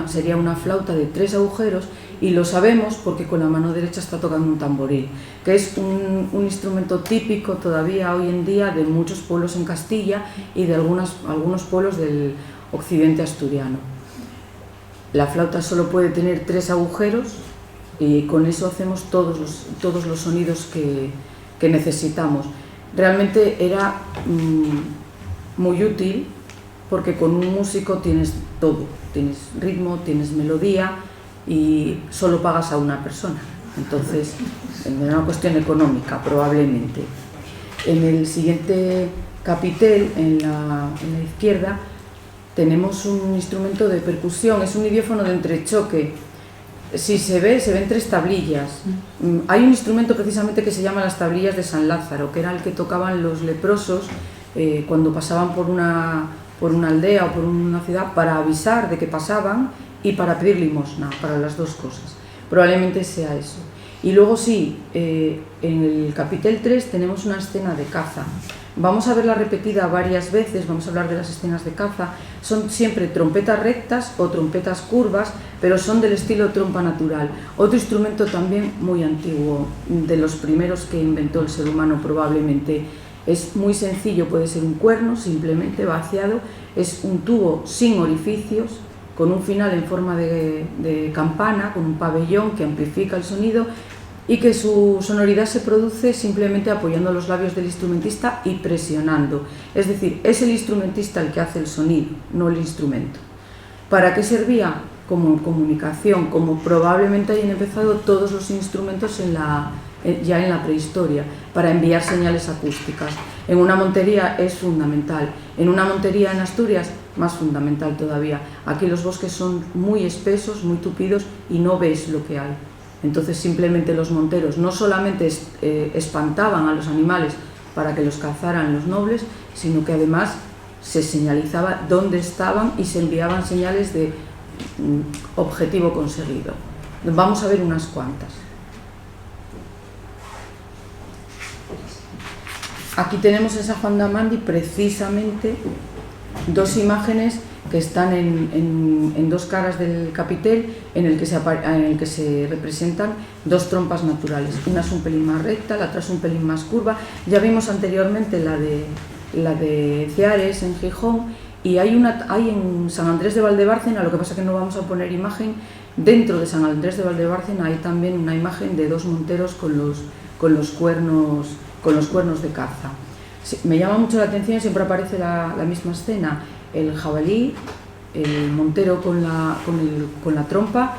sería una flauta de 3 agujeros, y lo sabemos porque con la mano derecha está tocando un tamboril, que es un instrumento típico todavía hoy en día de muchos pueblos en Castilla y de algunos pueblos del occidente asturiano. La flauta solo puede tener 3 agujeros y con eso hacemos todos los sonidos que necesitamos. Realmente era muy útil porque con un músico tienes todo, tienes ritmo, tienes melodía y solo pagas a una persona. Entonces, es una cuestión económica probablemente. En el siguiente capitel, en la izquierda, tenemos un instrumento de percusión, es un idiófono de entrechoque. Si se ven 3 tablillas. Hay un instrumento precisamente que se llama las tablillas de San Lázaro, que era el que tocaban los leprosos cuando pasaban por una aldea o por una ciudad, para avisar de que pasaban y para pedir limosna, para las dos cosas. Probablemente sea eso. Y luego sí, en el capitel 3 tenemos una escena de caza. Vamos a verla repetida varias veces, vamos a hablar de las escenas de caza. Son siempre trompetas rectas o trompetas curvas, pero son del estilo trompa natural. Otro instrumento también muy antiguo, de los primeros que inventó el ser humano probablemente. Es muy sencillo, puede ser un cuerno simplemente vaciado, es un tubo sin orificios, con un final en forma de campana, con un pabellón que amplifica el sonido, y que su sonoridad se produce simplemente apoyando los labios del instrumentista y presionando. Es decir, es el instrumentista el que hace el sonido, no el instrumento. ¿Para qué servía? Como comunicación, como probablemente hayan empezado todos los instrumentos ya en la prehistoria, para enviar señales acústicas. En una montería es fundamental, en una montería en Asturias más fundamental todavía. Aquí los bosques son muy espesos, muy tupidos y no ves lo que hay. Entonces simplemente los monteros no solamente espantaban a los animales para que los cazaran los nobles, sino que además se señalizaba dónde estaban y se enviaban señales de objetivo conseguido. Vamos a ver unas cuantas. Aquí tenemos en San Juan de Amandi precisamente 2 imágenes que están en 2 caras del capitel, en el que se representan 2 trompas naturales. Una es un pelín más recta, la otra es un pelín más curva. Ya vimos anteriormente la de Ciares en Gijón, y hay en San Andrés de Valdebárcena, lo que pasa que no vamos a poner imagen. Dentro de San Andrés de Valdebárcena hay también una imagen de 2 monteros con los cuernos de caza. Sí, me llama mucho la atención, siempre aparece la misma escena: el jabalí, el montero con la trompa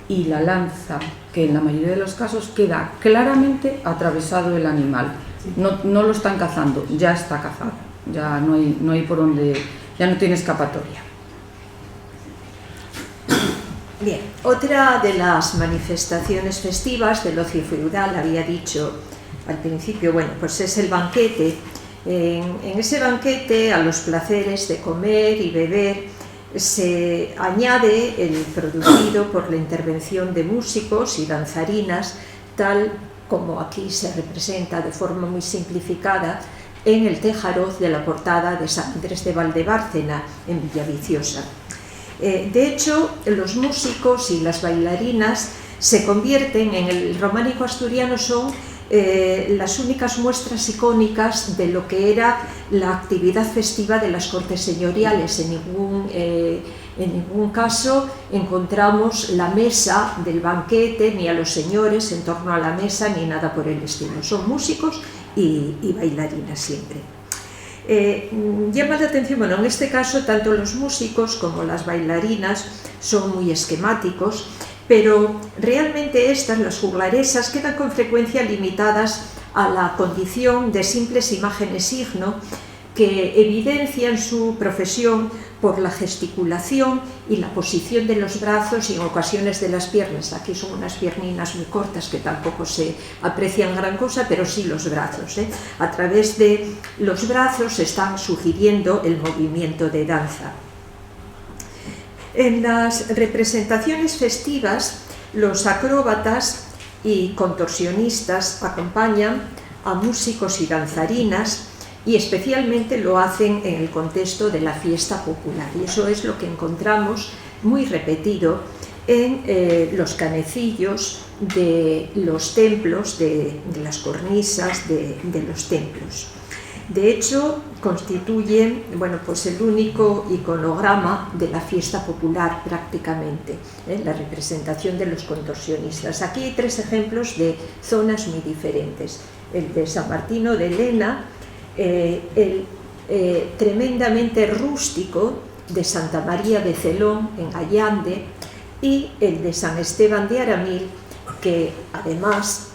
y la lanza, que en la mayoría de los casos queda claramente atravesado el animal. No lo están cazando, ya está cazado, ya no hay por dónde, ya no tiene escapatoria. Bien, otra de las manifestaciones festivas del ocio feudal, había dicho al principio, bueno, pues es el banquete. En ese banquete, a los placeres de comer y beber, se añade el producido por la intervención de músicos y danzarinas, tal como aquí se representa de forma muy simplificada en el tejaroz de la portada de San Andrés de Valdebárcena, en Villaviciosa. De hecho, los músicos y las bailarinas se convierten en el románico asturiano, son las únicas muestras icónicas de lo que era la actividad festiva de las cortes señoriales. En ningún caso encontramos la mesa del banquete, ni a los señores en torno a la mesa, ni nada por el estilo. Son músicos y bailarinas siempre. Llama la atención, bueno, en este caso tanto los músicos como las bailarinas son muy esquemáticos, pero realmente estas, las juglaresas, quedan con frecuencia limitadas a la condición de simples imágenes signo que evidencian su profesión por la gesticulación y la posición de los brazos y en ocasiones de las piernas. Aquí son unas pierninas muy cortas que tampoco se aprecian gran cosa, pero sí los brazos. A través de los brazos se están sugiriendo el movimiento de danza. En las representaciones festivas, los acróbatas y contorsionistas acompañan a músicos y danzarinas, y especialmente lo hacen en el contexto de la fiesta popular, y eso es lo que encontramos muy repetido en los canecillos de los templos, de las cornisas de los templos. De hecho, constituyen, bueno, pues el único iconograma de la fiesta popular prácticamente, la representación de los contorsionistas. Aquí hay 3 ejemplos de zonas muy diferentes: el de San Martino de Lena, el tremendamente rústico de Santa María de Celón en Allande, y el de San Esteban de Aramil, que además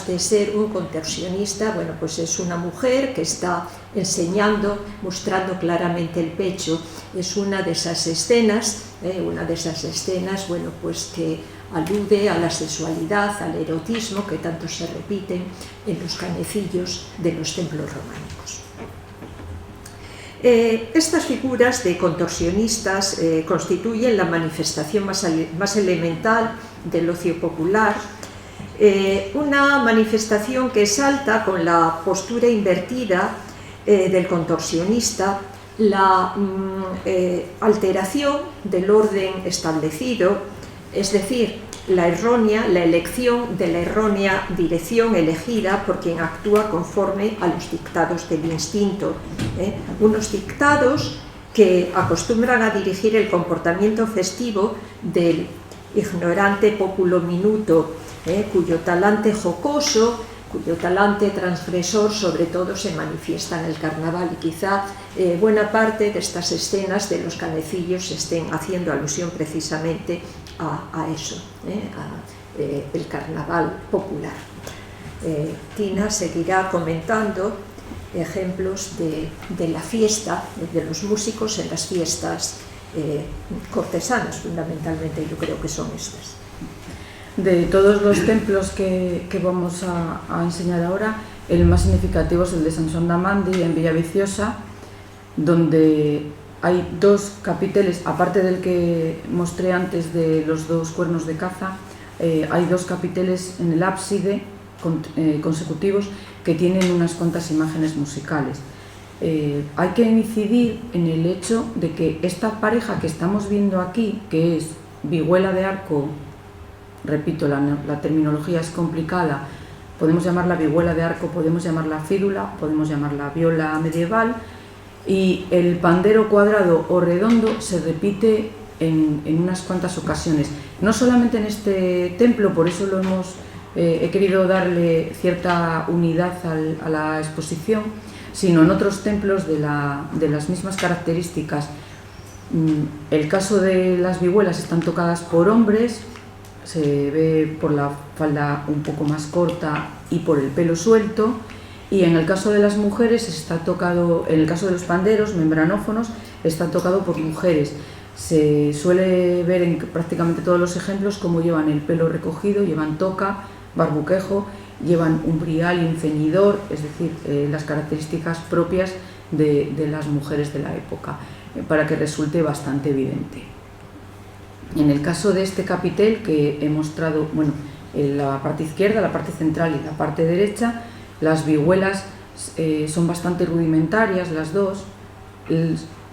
de ser un contorsionista, bueno, pues es una mujer que está enseñando, mostrando claramente el pecho. Es una de esas escenas, bueno, pues que alude a la sexualidad, al erotismo, que tanto se repiten en los canecillos de los templos románicos. Estas figuras de contorsionistas constituyen la manifestación más elemental del ocio popular, una manifestación que salta con la postura invertida del contorsionista, la alteración del orden establecido, es decir, la elección de la errónea dirección elegida por quien actúa conforme a los dictados del instinto. Unos dictados que acostumbran a dirigir el comportamiento festivo del ignorante populo minuto, cuyo talante jocoso, cuyo talante transgresor sobre todo se manifiesta en el carnaval, y quizá buena parte de estas escenas de los canecillos estén haciendo alusión precisamente a eso, el carnaval popular. Tina seguirá comentando ejemplos de la fiesta, de los músicos en las fiestas cortesanas, fundamentalmente yo creo que son estas. De todos los templos que vamos a enseñar ahora, el más significativo es el de San Sondamandi en Villaviciosa, donde hay 2 capiteles, aparte del que mostré antes de los 2 cuernos de caza, hay 2 capiteles en el ábside consecutivos que tienen unas cuantas imágenes musicales. Hay que incidir en el hecho de que esta pareja que estamos viendo aquí, que es vihuela de arco, repito, la terminología es complicada, podemos llamarla vihuela de arco, podemos llamarla fídula, podemos llamarla viola medieval, y el pandero cuadrado o redondo se repite en unas cuantas ocasiones. No solamente en este templo, por eso he querido darle cierta unidad a la exposición, sino en otros templos de las mismas características. El caso de las vihuelas están tocadas por hombres, se ve por la falda un poco más corta y por el pelo suelto, y en el caso de las mujeres en el caso de los panderos membranófonos, está tocado por mujeres. Se suele ver en prácticamente todos los ejemplos cómo llevan el pelo recogido, llevan toca, barbuquejo, llevan un brial y un ceñidor, es decir, las características propias de las mujeres de la época, para que resulte bastante evidente. En el caso de este capitel que he mostrado, bueno, en la parte izquierda, la parte central y la parte derecha, las vihuelas son bastante rudimentarias las dos.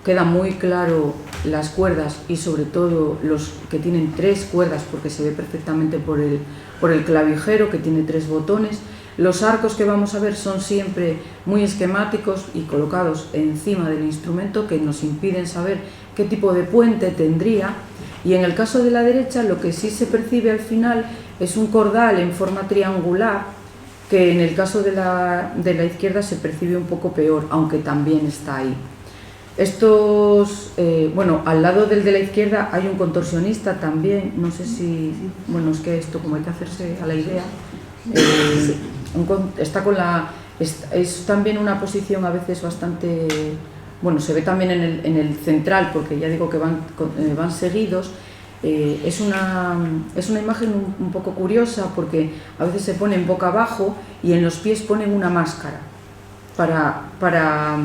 queda muy claro las cuerdas y sobre todo los que tienen 3 cuerdas, porque se ve perfectamente por el clavijero que tiene 3 botones. Los arcos que vamos a ver son siempre muy esquemáticos y colocados encima del instrumento, que nos impiden saber qué tipo de puente tendría. Y en el caso de la derecha, lo que sí se percibe al final es un cordal en forma triangular, que en el caso de la izquierda se percibe un poco peor, aunque también está ahí. Estos, bueno, al lado del de la izquierda hay un contorsionista también, no sé si, bueno, es que esto como hay que hacerse a la idea, está con es también una posición a veces bastante, bueno, se ve también en el central, porque ya digo que van seguidos. Es una imagen un poco curiosa, porque a veces se ponen boca abajo y en los pies ponen una máscara para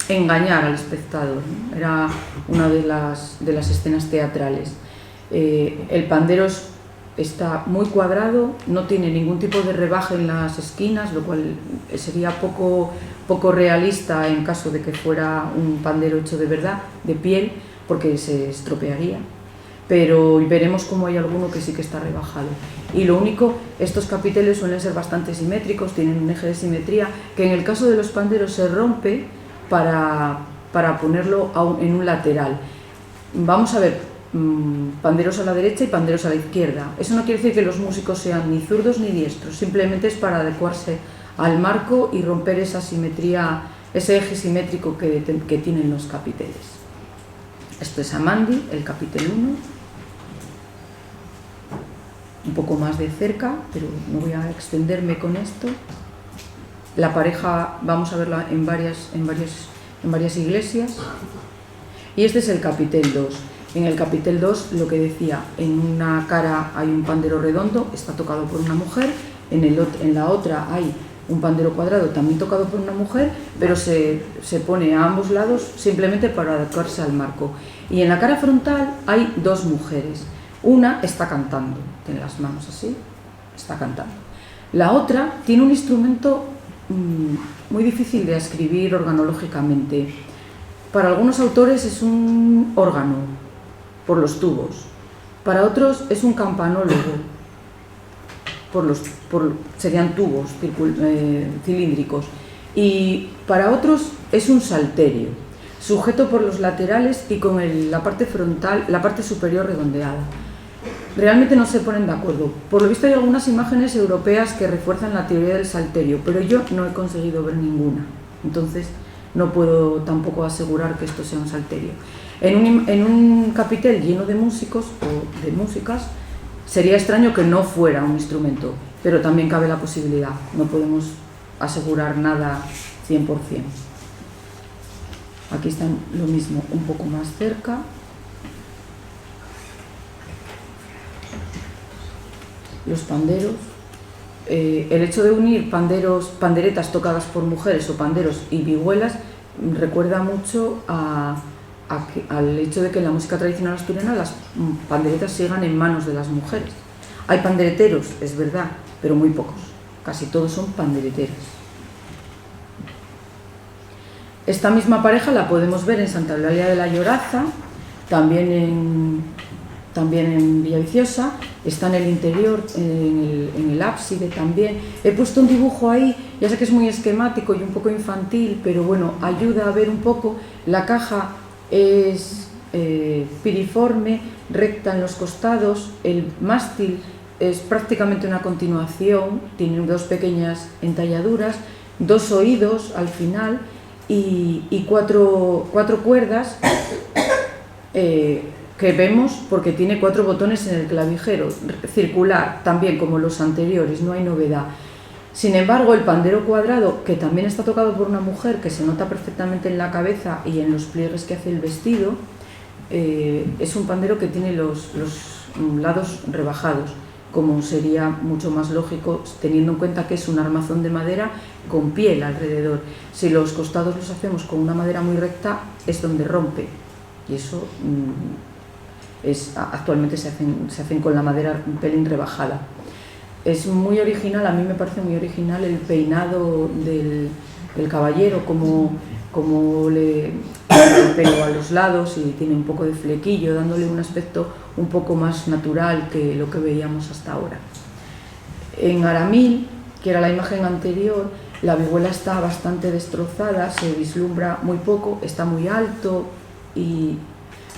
engañar al espectador, ¿no? Era una de las escenas teatrales. El pandero está muy cuadrado, no tiene ningún tipo de rebaje en las esquinas, lo cual sería poco realista en caso de que fuera un pandero hecho de verdad, de piel, porque se estropearía. Pero veremos cómo hay alguno que sí que está rebajado. Y lo único, estos capiteles suelen ser bastante simétricos, tienen un eje de simetría, que en el caso de los panderos se rompe para ponerlo en un lateral. Vamos a ver panderos a la derecha y panderos a la izquierda. Eso no quiere decir que los músicos sean ni zurdos ni diestros, simplemente es para adecuarse al marco y romper esa simetría, ese eje simétrico que tienen los capiteles. Esto es Amandi, el capitel 1. Un poco más de cerca, pero no voy a extenderme con esto. La pareja vamos a verla en varias iglesias. Y este es el capitel 2. En el capitel 2, lo que decía, en una cara hay un pandero redondo, está tocado por una mujer, en la otra hay un pandero cuadrado también tocado por una mujer, pero se pone a ambos lados simplemente para adecuarse al marco. Y en la cara frontal hay 2 mujeres. Una está cantando, tiene las manos así, está cantando. La otra tiene un instrumento muy difícil de escribir organológicamente. Para algunos autores es un órgano, por los tubos. Para otros es un campanólogo, serían tubos cilíndricos. Y para otros es un salterio, sujeto por los laterales y con la parte frontal, la parte superior redondeada. Realmente no se ponen de acuerdo. Por lo visto hay algunas imágenes europeas que refuerzan la teoría del salterio, pero yo no he conseguido ver ninguna. Entonces no puedo tampoco asegurar que esto sea un salterio. En un capitel lleno de músicos o de músicas, sería extraño que no fuera un instrumento, pero también cabe la posibilidad. No podemos asegurar nada 100%. Aquí están lo mismo, un poco más cerca. Los panderos. El hecho de unir panderetas tocadas por mujeres o panderos y vihuelas recuerda mucho al hecho de que en la música tradicional asturiana las panderetas sigan en manos de las mujeres. Hay pandereteros, es verdad, pero muy pocos. Casi todos son pandereteras. Esta misma pareja la podemos ver en Santa Eulalia de la Lloraza, también en Villaviciosa, está en el interior, en el ábside también. He puesto un dibujo ahí, ya sé que es muy esquemático y un poco infantil, pero bueno, ayuda a ver un poco. La caja es piriforme, recta en los costados, el mástil es prácticamente una continuación, tiene 2 pequeñas entalladuras, 2 oídos al final y 4 cuerdas que vemos porque tiene 4 botones en el clavijero, circular también como los anteriores, no hay novedad. Sin embargo, el pandero cuadrado, que también está tocado por una mujer, que se nota perfectamente en la cabeza y en los pliegues que hace el vestido, es un pandero que tiene los lados rebajados, como sería mucho más lógico teniendo en cuenta que es un armazón de madera con piel alrededor. Si los costados los hacemos con una madera muy recta, es donde rompe, y eso actualmente se hacen con la madera un pelín rebajada. Es muy original, a mí me parece muy original el peinado del del caballero, como le el pelo a los lados y tiene un poco de flequillo, dándole un aspecto un poco más natural que lo que veíamos hasta ahora. En Aramil, que era la imagen anterior, la vihuela está bastante destrozada, se vislumbra muy poco, está muy alto,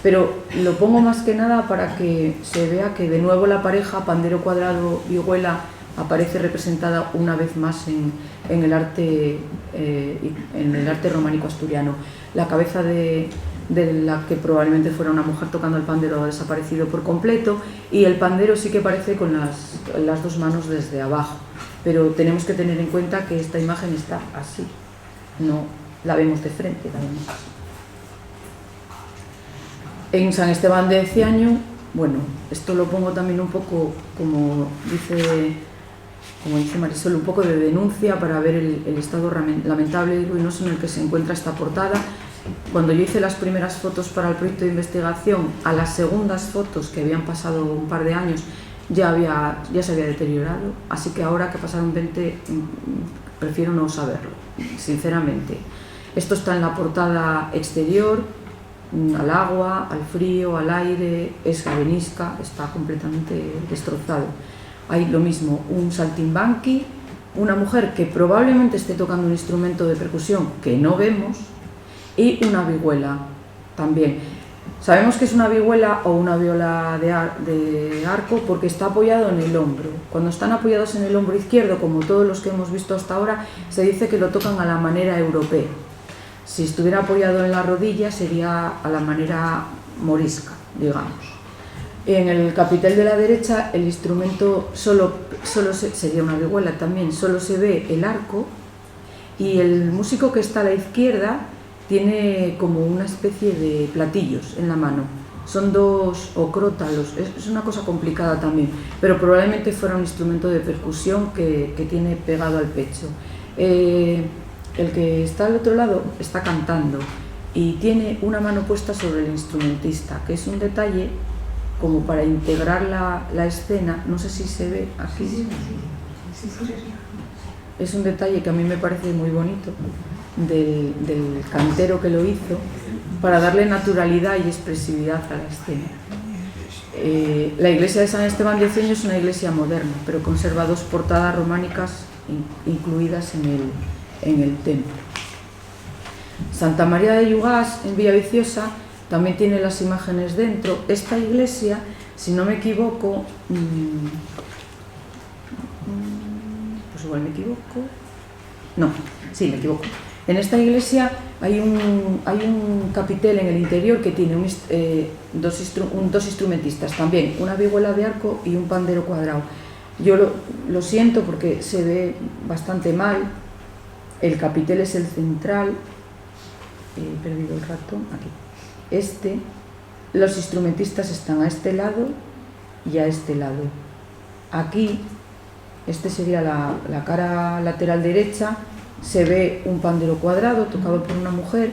pero lo pongo más que nada para que se vea que de nuevo la pareja pandero cuadrado vihuela aparece representada una vez más en el arte románico asturiano. La cabeza de la que probablemente fuera una mujer tocando el pandero ha desaparecido por completo, y el pandero sí que aparece con las dos manos desde abajo, pero tenemos que tener en cuenta que esta imagen está así, no la vemos de frente, la vemos así. En San Esteban de Ciaño, bueno, esto lo pongo también un poco, como dice Marisol, un poco de denuncia para ver el estado lamentable y ruinoso en el que se encuentra esta portada. Cuando yo hice las primeras fotos para el proyecto de investigación, a las segundas fotos, que habían pasado un par de años, ya se había deteriorado, así que ahora que pasaron 20, prefiero no saberlo, sinceramente. Esto está en la portada exterior, al agua, al frío, al aire, es arenisca, está completamente destrozado. Hay lo mismo, un saltimbanqui, una mujer que probablemente esté tocando un instrumento de percusión que no vemos, y una vihuela también. Sabemos que es una vihuela o una viola de arco porque está apoyado en el hombro. Cuando están apoyados en el hombro izquierdo, como todos los que hemos visto hasta ahora, se dice que lo tocan a la manera europea. Si estuviera apoyado en la rodilla sería a la manera morisca, digamos. En el capitel de la derecha el instrumento sería una vihuela también, solo se ve el arco, y el músico que está a la izquierda tiene como una especie de platillos en la mano. Son dos ocrótalos, es una cosa complicada también, pero probablemente fuera un instrumento de percusión que tiene pegado al pecho. El que está al otro lado está cantando y tiene una mano puesta sobre el instrumentista, que es un detalle como para integrar la escena. No sé si se ve aquí. Es un detalle que a mí me parece muy bonito del cantero que lo hizo, para darle naturalidad y expresividad a la escena. La iglesia de San Esteban de Ciaño es una iglesia moderna, pero conserva dos portadas románicas incluidas en el templo. Santa María de Llugás, en Villaviciosa, también tiene las imágenes dentro. Esta iglesia, si no me equivoco, pues igual me equivoco, no, sí, me equivoco. En esta iglesia hay un capitel en el interior que tiene dos instrumentistas también, una vihuela de arco y un pandero cuadrado. Yo lo siento porque se ve bastante mal. El capitel es el central, he perdido el ratón, aquí. Los instrumentistas están a este lado y a este lado. Aquí, sería la cara lateral derecha, se ve un pandero cuadrado tocado por una mujer,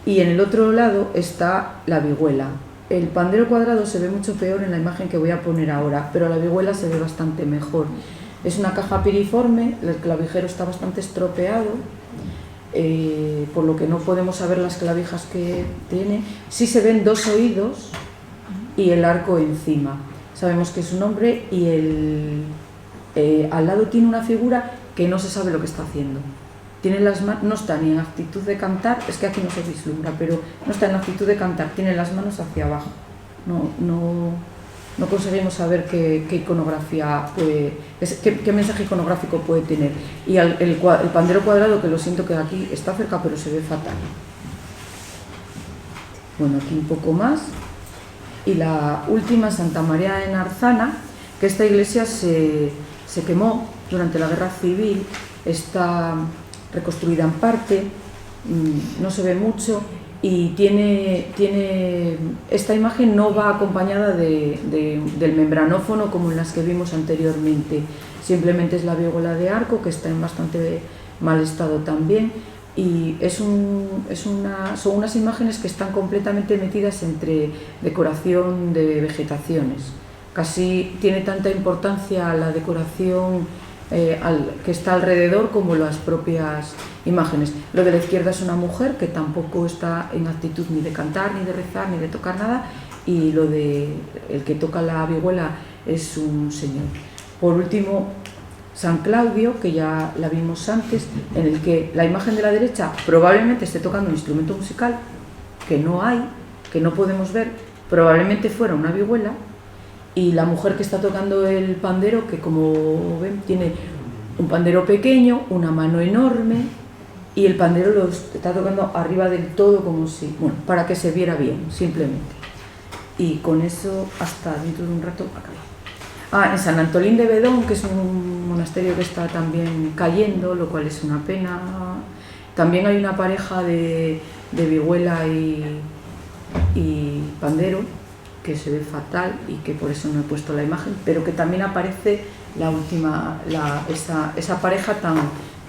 y en el otro lado está la vihuela. El pandero cuadrado se ve mucho peor en la imagen que voy a poner ahora, pero la vihuela se ve bastante mejor. Es una caja piriforme, el clavijero está bastante estropeado, por lo que no podemos saber las clavijas que tiene. Sí se ven dos oídos y el arco encima. Sabemos que es un hombre, y al lado tiene una figura que no se sabe lo que está haciendo. Tiene las manos, no está ni en actitud de cantar, es que aquí no se vislumbra, pero no está en actitud de cantar, tiene las manos hacia abajo. No conseguimos saber qué iconografía qué mensaje iconográfico puede tener. Y el pandero cuadrado, que lo siento que aquí está cerca, pero se ve fatal. Bueno, aquí un poco más. Y la última, Santa María de Narzana, que esta iglesia se quemó durante la Guerra Civil, está reconstruida en parte, no se ve mucho, y esta imagen no va acompañada del membranófono como en las que vimos anteriormente. Simplemente es la vihuela de arco, que está en bastante mal estado también, y son unas imágenes que están completamente metidas entre decoración de vegetaciones. Casi tiene tanta importancia la decoración que está alrededor como las propias imágenes. Lo de la izquierda es una mujer que tampoco está en actitud ni de cantar, ni de rezar, ni de tocar nada, y lo de el que toca la vihuela es un señor. Por último, San Claudio, que ya la vimos antes, en el que la imagen de la derecha probablemente esté tocando un instrumento musical que no hay, que no podemos ver, probablemente fuera una vihuela, y la mujer que está tocando el pandero, que como ven tiene un pandero pequeño, una mano enorme, y el pandero lo está tocando arriba del todo, como si, bueno, para que se viera bien, simplemente. Y con eso, hasta dentro de un rato, acabé. En San Antolín de Bedón, que es un monasterio que está también cayendo, lo cual es una pena. También hay una pareja de vihuela y pandero, que se ve fatal y que por eso no he puesto la imagen, pero que también aparece la última, esa pareja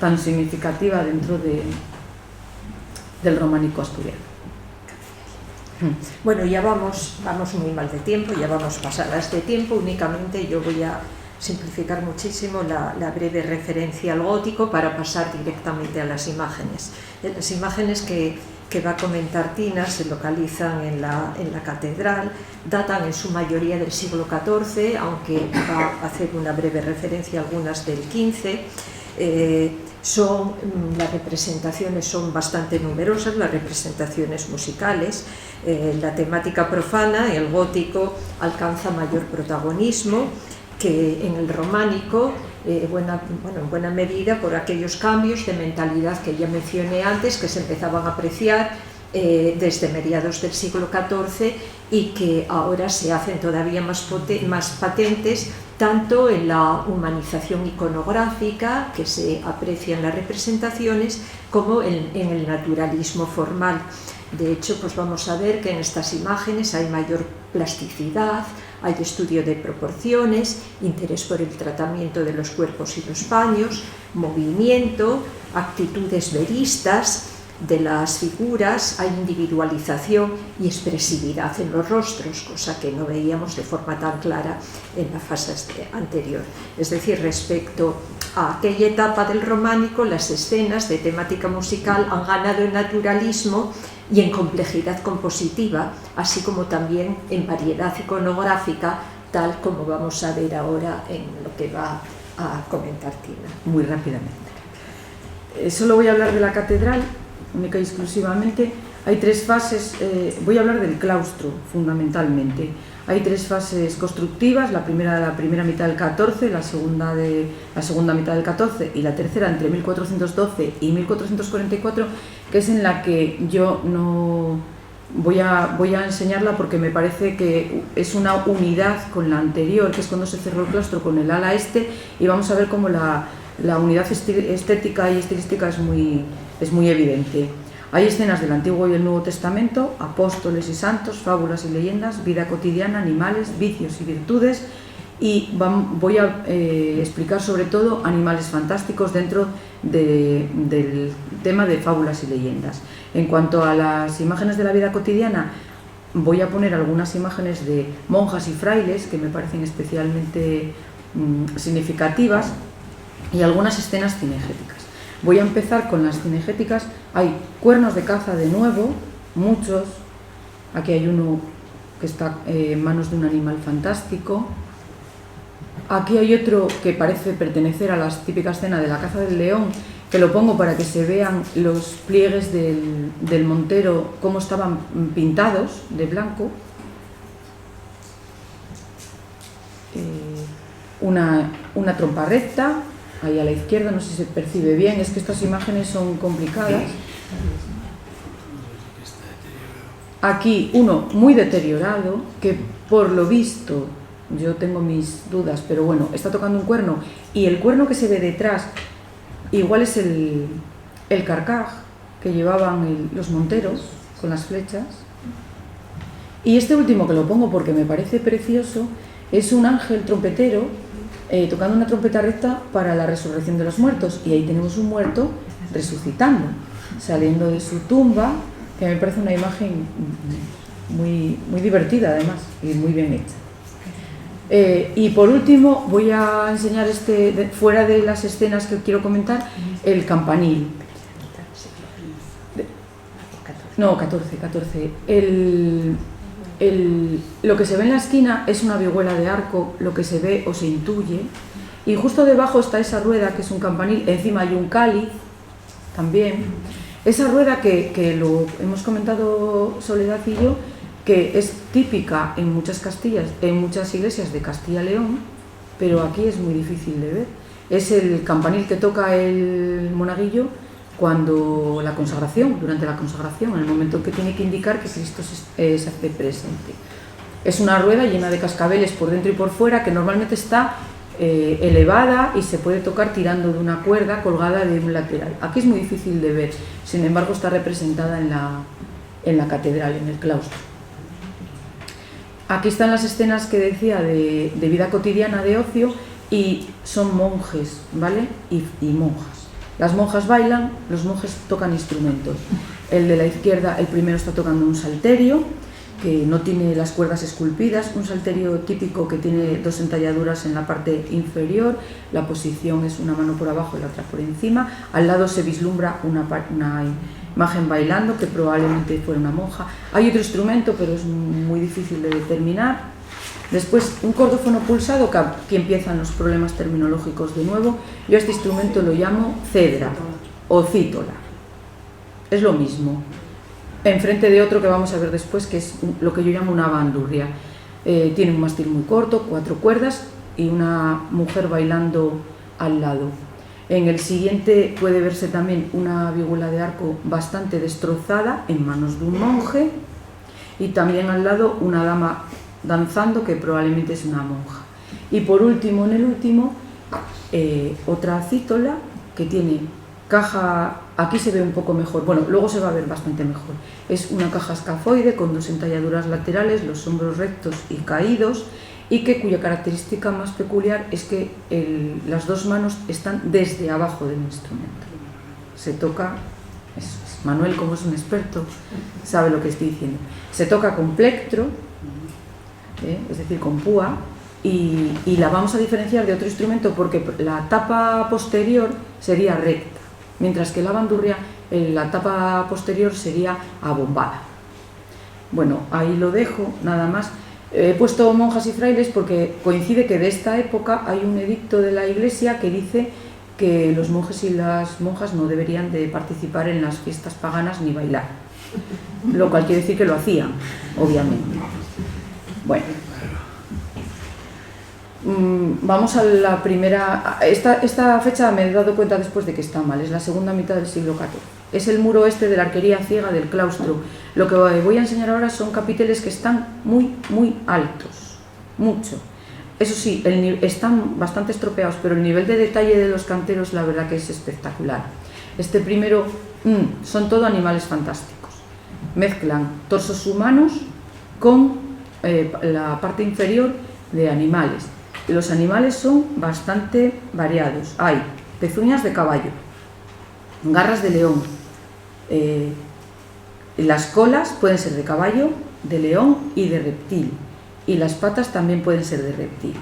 tan significativa dentro del románico asturiano. Bueno, ya vamos muy mal de tiempo, ya vamos pasadas de tiempo. Únicamente yo voy a simplificar muchísimo la breve referencia al gótico para pasar directamente a las imágenes. Las imágenes que va a comentar Tina se localizan en la catedral, datan en su mayoría del siglo XIV, aunque va a hacer una breve referencia a algunas del XV. Las representaciones son bastante numerosas, las representaciones musicales. La temática profana, el gótico, alcanza mayor protagonismo que en el románico, en buena medida por aquellos cambios de mentalidad que ya mencioné antes, que se empezaban a apreciar desde mediados del siglo XIV y que ahora se hacen todavía más patentes, tanto en la humanización iconográfica que se aprecia en las representaciones, como en el naturalismo formal. De hecho, pues vamos a ver que en estas imágenes hay mayor plasticidad, hay estudio de proporciones, interés por el tratamiento de los cuerpos y los paños, movimiento, actitudes veristas de las figuras, hay individualización y expresividad en los rostros, cosa que no veíamos de forma tan clara en la fase anterior. Es decir, respecto a aquella etapa del románico, las escenas de temática musical han ganado en naturalismo y en complejidad compositiva, así como también en variedad iconográfica, tal como vamos a ver ahora en lo que va a comentar Tina. Muy rápidamente. Solo voy a hablar de la catedral, única y exclusivamente. Hay tres fases, voy a hablar del claustro fundamentalmente. Hay tres fases constructivas, la primera mitad del XIV, la segunda mitad del XIV y la tercera entre 1412 y 1444, que es en la que yo no voy a enseñarla porque me parece que es una unidad con la anterior, que es cuando se cerró el claustro con el ala este, y vamos a ver cómo la unidad estética y estilística es muy evidente. Hay escenas del Antiguo y el Nuevo Testamento, apóstoles y santos, fábulas y leyendas, vida cotidiana, animales, vicios y virtudes, y voy a explicar sobre todo animales fantásticos dentro del tema de fábulas y leyendas. En cuanto a las imágenes de la vida cotidiana, voy a poner algunas imágenes de monjas y frailes que me parecen especialmente significativas, y algunas escenas cinegéticas. Voy a empezar con las cinegéticas. Hay cuernos de caza de nuevo, muchos. Aquí hay uno que está en manos de un animal fantástico. Aquí hay otro que parece pertenecer a la típica escena de la caza del león, que lo pongo para que se vean los pliegues del montero, cómo estaban pintados de blanco. Una trompa recta. Ahí a la izquierda, no sé si se percibe bien, es que estas imágenes son complicadas. Aquí uno muy deteriorado, que por lo visto, yo tengo mis dudas, pero bueno, está tocando un cuerno, y el cuerno que se ve detrás, igual es el carcaj que llevaban los monteros con las flechas. Y este último que lo pongo porque me parece precioso, es un ángel trompetero, tocando una trompeta recta para la resurrección de los muertos, y ahí tenemos un muerto resucitando, saliendo de su tumba, que me parece una imagen muy divertida además y muy bien hecha. Y por último voy a enseñar fuera de las escenas que quiero comentar, el campanil. No, 14. Lo que se ve en la esquina es una vihuela de arco, lo que se ve o se intuye, y justo debajo está esa rueda que es un campanil, encima hay un cáliz también. Esa rueda que lo hemos comentado Soledad y yo, que es típica en muchas iglesias de Castilla y León, pero aquí es muy difícil de ver. Es el campanil que toca el monaguillo durante la consagración, en el momento en que tiene que indicar que Cristo se hace presente. Es una rueda llena de cascabeles por dentro y por fuera, que normalmente está elevada y se puede tocar tirando de una cuerda colgada de un lateral. Aquí es muy difícil de ver, sin embargo está representada en la catedral, en el claustro. Aquí están las escenas que decía de vida cotidiana, de ocio, y son monjes, ¿vale? Y monjas. Las monjas bailan, los monjes tocan instrumentos. El de la izquierda, el primero, está tocando un salterio, que no tiene las cuerdas esculpidas, un salterio típico que tiene 2 entalladuras en la parte inferior, la posición es una mano por abajo y la otra por encima, al lado se vislumbra una imagen bailando, que probablemente fuera una monja. Hay otro instrumento, pero es muy difícil de determinar. Después, un cordófono pulsado, que aquí empiezan los problemas terminológicos de nuevo. Yo a este instrumento lo llamo cedra o cítola. Es lo mismo. Enfrente de otro que vamos a ver después, que es lo que yo llamo una bandurria. Tiene un mástil muy corto, 4 cuerdas y una mujer bailando al lado. En el siguiente puede verse también una vihuela de arco bastante destrozada en manos de un monje, y también al lado una dama danzando, que probablemente es una monja. Y por último, en el último, otra cítola que tiene caja, aquí se ve un poco mejor, bueno, luego se va a ver bastante mejor. Es una caja escafoide con 2 entalladuras laterales, los hombros rectos y caídos, y cuya característica más peculiar es que las 2 manos están desde abajo del instrumento. Se toca, Manuel, como es un experto, sabe lo que estoy diciendo. Se toca con plectro, es decir, con púa, y la vamos a diferenciar de otro instrumento porque la tapa posterior sería recta, mientras que la bandurria, la tapa posterior sería abombada. Bueno, ahí lo dejo, nada más. He puesto monjas y frailes porque coincide que de esta época hay un edicto de la Iglesia que dice que los monjes y las monjas no deberían de participar en las fiestas paganas ni bailar, lo cual quiere decir que lo hacían, obviamente. Bueno, vamos a la primera. Esta fecha me he dado cuenta después de que está mal, es la segunda mitad del siglo XIV. Es el muro este de la arquería ciega del claustro. Lo que voy a enseñar ahora son capiteles que están muy, muy altos, mucho. Eso sí, están bastante estropeados, pero el nivel de detalle de los canteros, la verdad que es espectacular. Este primero, son todo animales fantásticos. Mezclan torsos humanos con la parte inferior de animales. Los animales son bastante variados. Hay pezuñas de caballo, garras de león, las colas pueden ser de caballo, de león y de reptil, y las patas también pueden ser de reptil.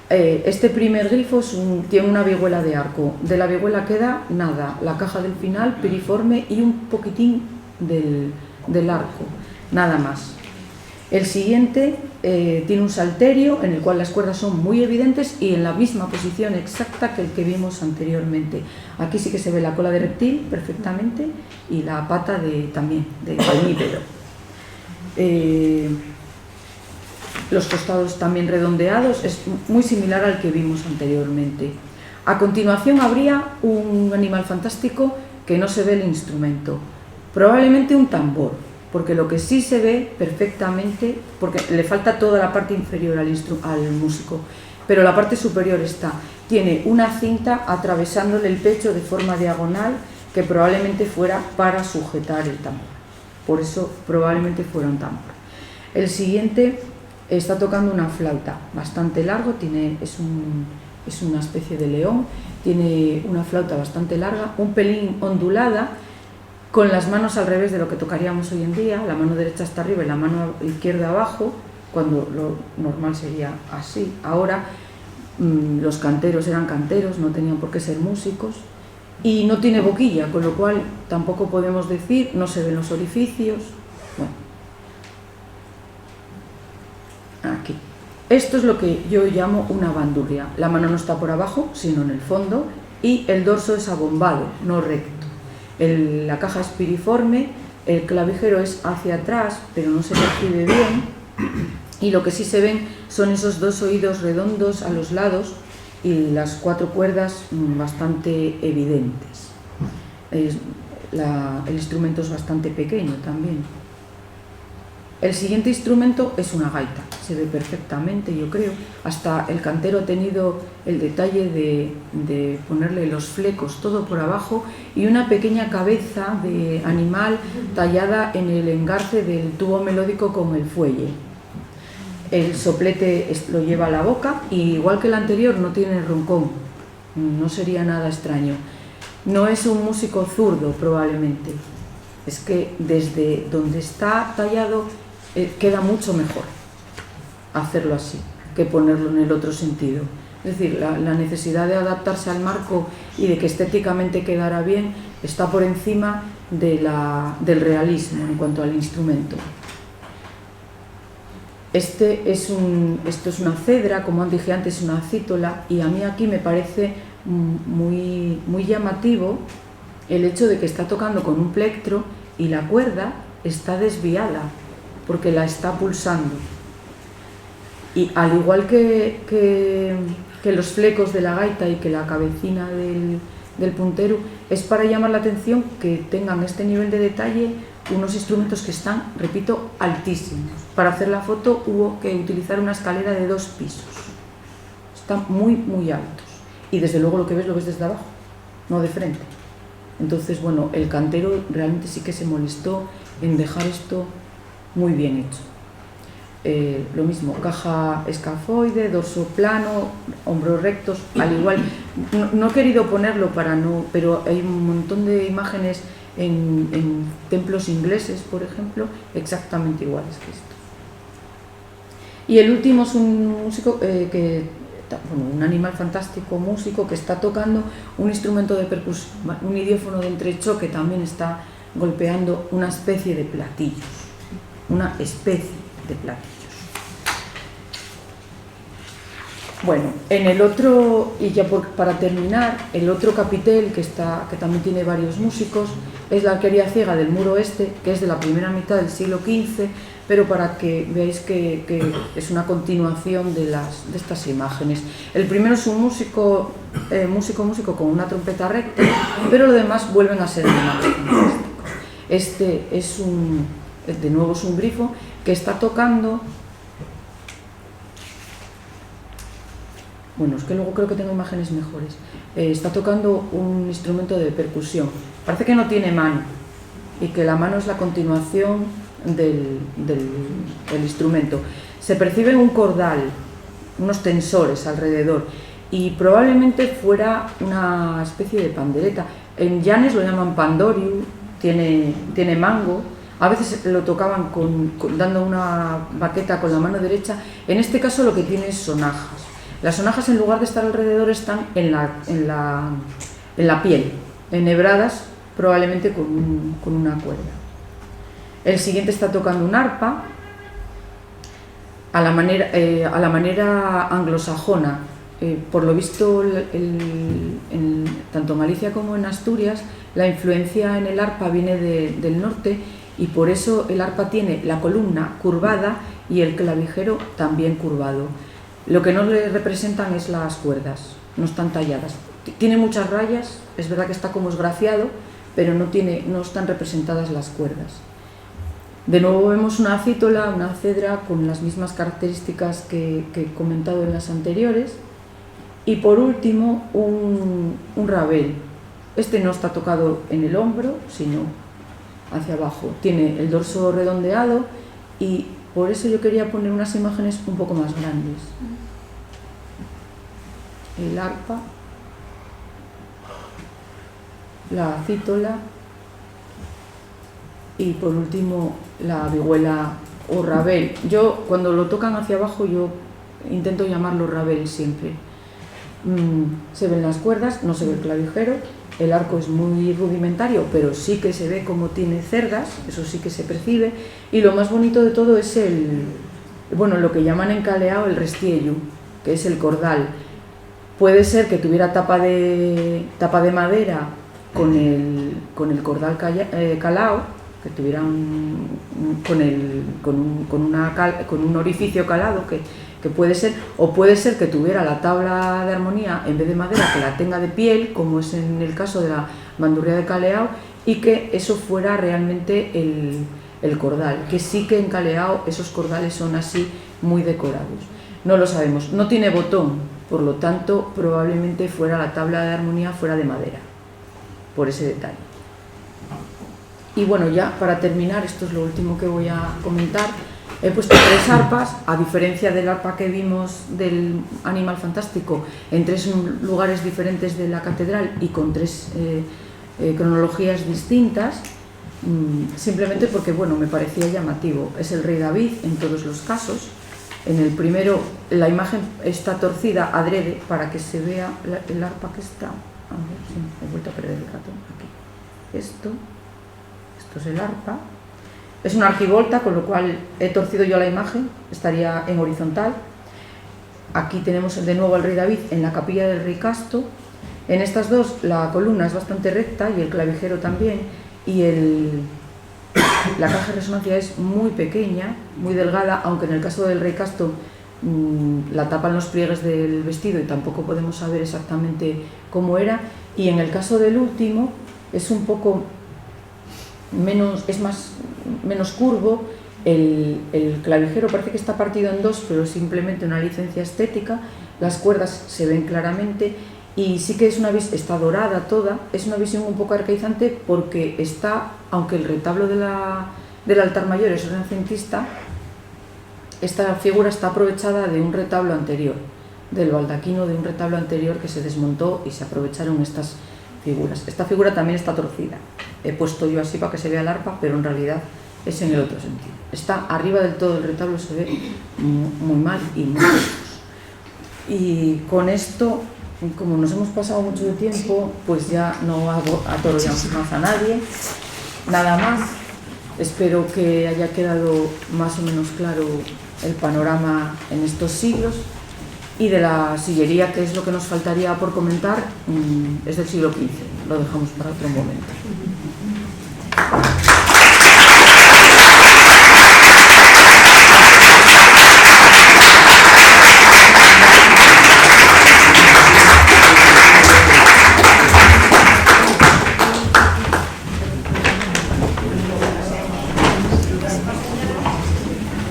Este primer grifo tiene una vihuela de arco. De la vihuela queda nada, la caja del final, piriforme y un poquitín del arco, nada más. El siguiente tiene un salterio en el cual las cuerdas son muy evidentes y en la misma posición exacta que el que vimos anteriormente. Aquí sí que se ve la cola de reptil perfectamente y la pata también de palmípero. Los costados también redondeados, es muy similar al que vimos anteriormente. A continuación habría un animal fantástico que no se ve el instrumento, probablemente un tambor, porque lo que sí se ve perfectamente, porque le falta toda la parte inferior al músico, pero la parte superior tiene una cinta atravesándole el pecho de forma diagonal que probablemente fuera para sujetar el tambor, por eso probablemente fuera un tambor. El siguiente está tocando una flauta bastante largo, es una especie de león, tiene una flauta bastante larga, un pelín ondulada, con las manos al revés de lo que tocaríamos hoy en día, la mano derecha está arriba y la mano izquierda abajo, cuando lo normal sería así. Ahora los canteros eran canteros, no tenían por qué ser músicos, y no tiene boquilla, con lo cual tampoco podemos decir, no se ven los orificios. Bueno, aquí. Esto es lo que yo llamo una bandurria. La mano no está por abajo, sino en el fondo, y el dorso es abombado, no recto. La caja es piriforme, el clavijero es hacia atrás, pero no se percibe bien, y lo que sí se ven son esos dos oídos redondos a los lados y las 4 cuerdas bastante evidentes. El instrumento es bastante pequeño también. El siguiente instrumento es una gaita, se ve perfectamente, yo creo. Hasta el cantero ha tenido el detalle de ponerle los flecos todo por abajo y una pequeña cabeza de animal tallada en el engarce del tubo melódico con el fuelle. El soplete lo lleva a la boca y, igual que el anterior, no tiene roncón, no sería nada extraño. No es un músico zurdo, probablemente. Es que desde donde está tallado queda mucho mejor hacerlo así que ponerlo en el otro sentido. Es decir, la necesidad de adaptarse al marco y de que estéticamente quedara bien está por encima del realismo en cuanto al instrumento. Esto es una cedra, como dije antes, una cítola, y a mí aquí me parece muy llamativo el hecho de que está tocando con un plectro y la cuerda está desviada porque la está pulsando. Y al igual que los flecos de la gaita y que la cabecina del puntero, es para llamar la atención que tengan este nivel de detalle unos instrumentos que están, repito, altísimos. Para hacer la foto hubo que utilizar una escalera de 2 pisos. Están muy altos. Y desde luego lo que ves desde abajo, no de frente. Entonces, bueno, el cantero realmente sí que se molestó en dejar esto muy bien hecho. Lo mismo, caja escafoide, dorso plano, hombros rectos, al igual. No he querido ponerlo pero hay un montón de imágenes en templos ingleses, por ejemplo, exactamente iguales que esto. Y el último es un músico un animal fantástico, músico que está tocando un instrumento de percusión, un idiófono de entrechoque, que también está golpeando una especie de platillos. Bueno, en el otro, y ya para terminar, el otro capitel que también tiene varios músicos es la arquería ciega del muro este, que es de la primera mitad del siglo XV, pero para que veáis que es una continuación de estas imágenes. El primero es un músico con una trompeta recta, pero lo demás vuelven a ser animales fantásticos. Este es de nuevo es un grifo que está tocando. Bueno, es que luego creo que tengo imágenes mejores. Está tocando un instrumento de percusión. Parece que no tiene mano y que la mano es la continuación del instrumento. Se percibe un cordal, unos tensores alrededor, y probablemente fuera una especie de pandereta. En llanes lo llaman pandorium, tiene mango. A veces lo tocaban dando una baqueta con la mano derecha. En este caso lo que tiene es sonajas. Las sonajas, en lugar de estar alrededor, están en la piel, enhebradas probablemente con una cuerda. El siguiente está tocando un arpa a la manera anglosajona. Por lo visto, tanto en Galicia como en Asturias, la influencia en el arpa viene del norte, y por eso el arpa tiene la columna curvada y el clavijero también curvado. Lo que no le representan es las cuerdas, no están talladas. Tiene muchas rayas, es verdad que está como esgraciado, pero no están representadas las cuerdas. De nuevo vemos una cítola, una cedra, con las mismas características que he comentado en las anteriores. Y por último, un rabel. Este no está tocado en el hombro, sino hacia abajo. Tiene el dorso redondeado, y por eso yo quería poner unas imágenes un poco más grandes. El arpa, la cítola y por último la vihuela o rabel. Yo, cuando lo tocan hacia abajo, yo intento llamarlo rabel siempre. Se ven las cuerdas, no se ve el clavijero, el arco es muy rudimentario, pero sí que se ve como tiene cerdas, eso sí que se percibe, y lo más bonito de todo es lo que llaman en Caleao el restiello, que es el cordal. Puede ser que tuviera tapa de madera con el cordal calao, que tuviera con un orificio calado, que puede ser, o puede ser que tuviera la tabla de armonía en vez de madera, que la tenga de piel, como es en el caso de la bandurria de Caleao, y que eso fuera realmente el cordal, que sí que en Caleao esos cordales son así muy decorados. No lo sabemos, no tiene botón, por lo tanto probablemente fuera la tabla de armonía fuera de madera, por ese detalle. Y bueno, ya para terminar, esto es lo último que voy a comentar. He puesto 3 arpas, a diferencia del arpa que vimos del Animal Fantástico, en 3 lugares diferentes de la catedral y con 3 cronologías distintas, simplemente porque me parecía llamativo. Es el rey David en todos los casos. En el primero la imagen está torcida adrede para que se vea el arpa que está. A ver, sí, he vuelto a perder el ratón. Aquí. Esto es el arpa. Es una arquivolta, con lo cual he torcido yo la imagen, estaría en horizontal. Aquí tenemos de nuevo al rey David en la capilla del rey Casto. En estas dos la columna es bastante recta y el clavijero también, y la caja de resonancia es muy pequeña, muy delgada, aunque en el caso del rey Casto la tapan los pliegues del vestido y tampoco podemos saber exactamente cómo era. Y en el caso del último es un poco menos curvo, el clavijero parece que está partido en 2, pero es simplemente una licencia estética, las cuerdas se ven claramente y sí que está dorada toda, es una visión un poco arcaizante porque aunque el retablo del altar mayor es renacentista, esta figura está aprovechada de un retablo anterior, del baldaquino de un retablo anterior que se desmontó y se aprovecharon estas figuras. Esta figura también está torcida. He puesto yo así para que se vea el arpa, pero en realidad es en el otro sentido. Está arriba del todo el retablo, se ve muy mal y muy lejos. Y con esto, como nos hemos pasado mucho de tiempo, pues ya no atorollamos más a nadie. Nada más. Espero que haya quedado más o menos claro el panorama en estos siglos. Y de la sillería, que es lo que nos faltaría por comentar, es del siglo XV. Lo dejamos para otro momento.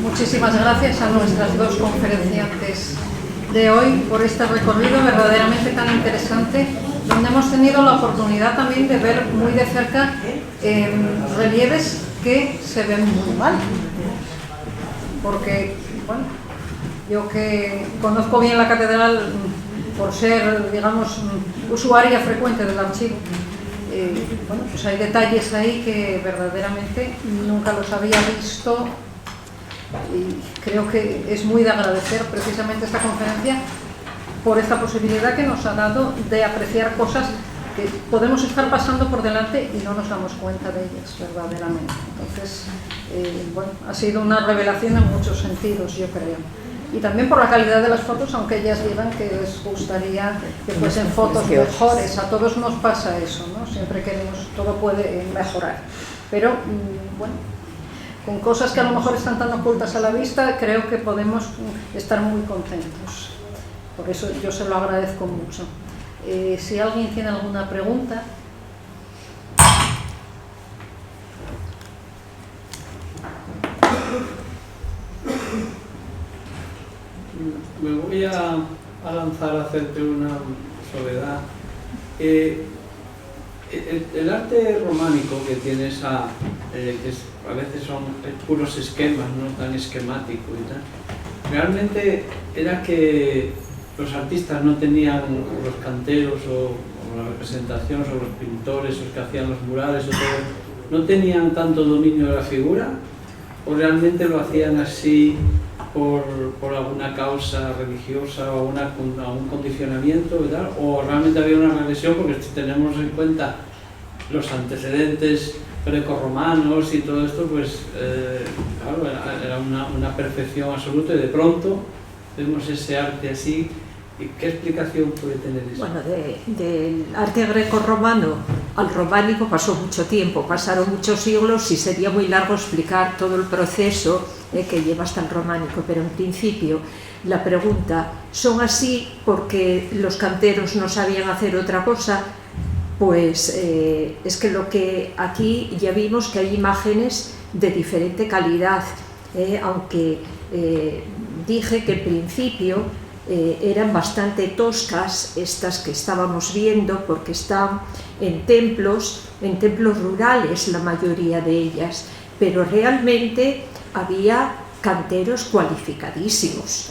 Muchísimas gracias a nuestras 2 conferenciantes de hoy por este recorrido verdaderamente tan interesante, donde hemos tenido la oportunidad también de ver muy de cerca relieves que se ven muy mal, porque yo que conozco bien la catedral por ser, digamos, usuaria frecuente del archivo, pues hay detalles ahí que verdaderamente nunca los había visto. Y creo que es muy de agradecer precisamente esta conferencia por esta posibilidad que nos ha dado de apreciar cosas que podemos estar pasando por delante y no nos damos cuenta de ellas verdaderamente. Entonces, ha sido una revelación en muchos sentidos, yo creo. Y también por la calidad de las fotos, aunque ellas digan que les gustaría que fuesen fotos mejores. A todos nos pasa eso, ¿no? Siempre queremos, todo puede mejorar. Pero, con cosas que a lo mejor están tan ocultas a la vista, creo que podemos estar muy contentos. Por eso yo se lo agradezco mucho. Si alguien tiene alguna pregunta. Me voy a lanzar a hacerte una soledad. El arte románico que tiene a veces son puros esquemas, no tan esquemático y tal. Realmente era que los artistas no tenían, los canteros o la representación, o los pintores, los que hacían los murales o todo, no tenían tanto dominio de la figura, o realmente lo hacían así por alguna causa religiosa o un condicionamiento y tal, o realmente había una regresión, porque si tenemos en cuenta los antecedentes grecorromanos y todo esto, pues claro, era una perfección absoluta, y de pronto vemos ese arte así. ¿Y qué explicación puede tener eso? Bueno, del arte grecorromano al románico pasó mucho tiempo, pasaron muchos siglos, y sería muy largo explicar todo el proceso que lleva hasta el románico, pero en principio la pregunta, ¿son así porque los canteros no sabían hacer otra cosa? Pues es que lo que aquí ya vimos que hay imágenes de diferente calidad, aunque dije que al principio eran bastante toscas estas que estábamos viendo, porque están en templos rurales la mayoría de ellas, pero realmente había canteros cualificadísimos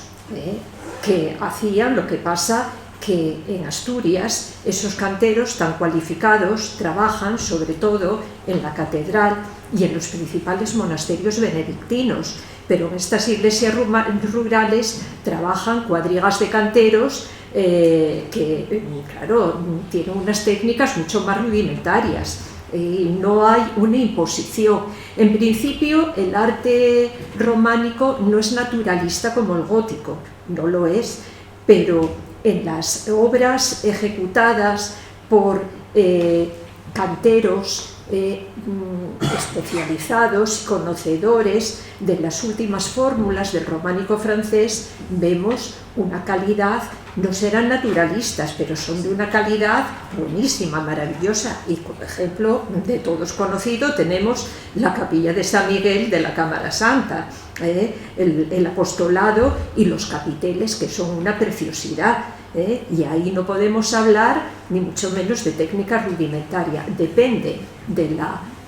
que hacían. Lo que pasa que en Asturias esos canteros tan cualificados trabajan sobre todo en la catedral y en los principales monasterios benedictinos, pero en estas iglesias rurales trabajan cuadrigas de canteros que, claro, tienen unas técnicas mucho más rudimentarias, y no hay una imposición. En principio, el arte románico no es naturalista como el gótico, no lo es, pero en las obras ejecutadas por canteros especializados, conocedores de las últimas fórmulas del románico francés, vemos una calidad. No serán naturalistas, pero son de una calidad buenísima, maravillosa. Y, por ejemplo, de todos conocido, tenemos la capilla de San Miguel de la Cámara Santa, el apostolado y los capiteles, que son una preciosidad. Y ahí no podemos hablar ni mucho menos de técnica rudimentaria. Depende de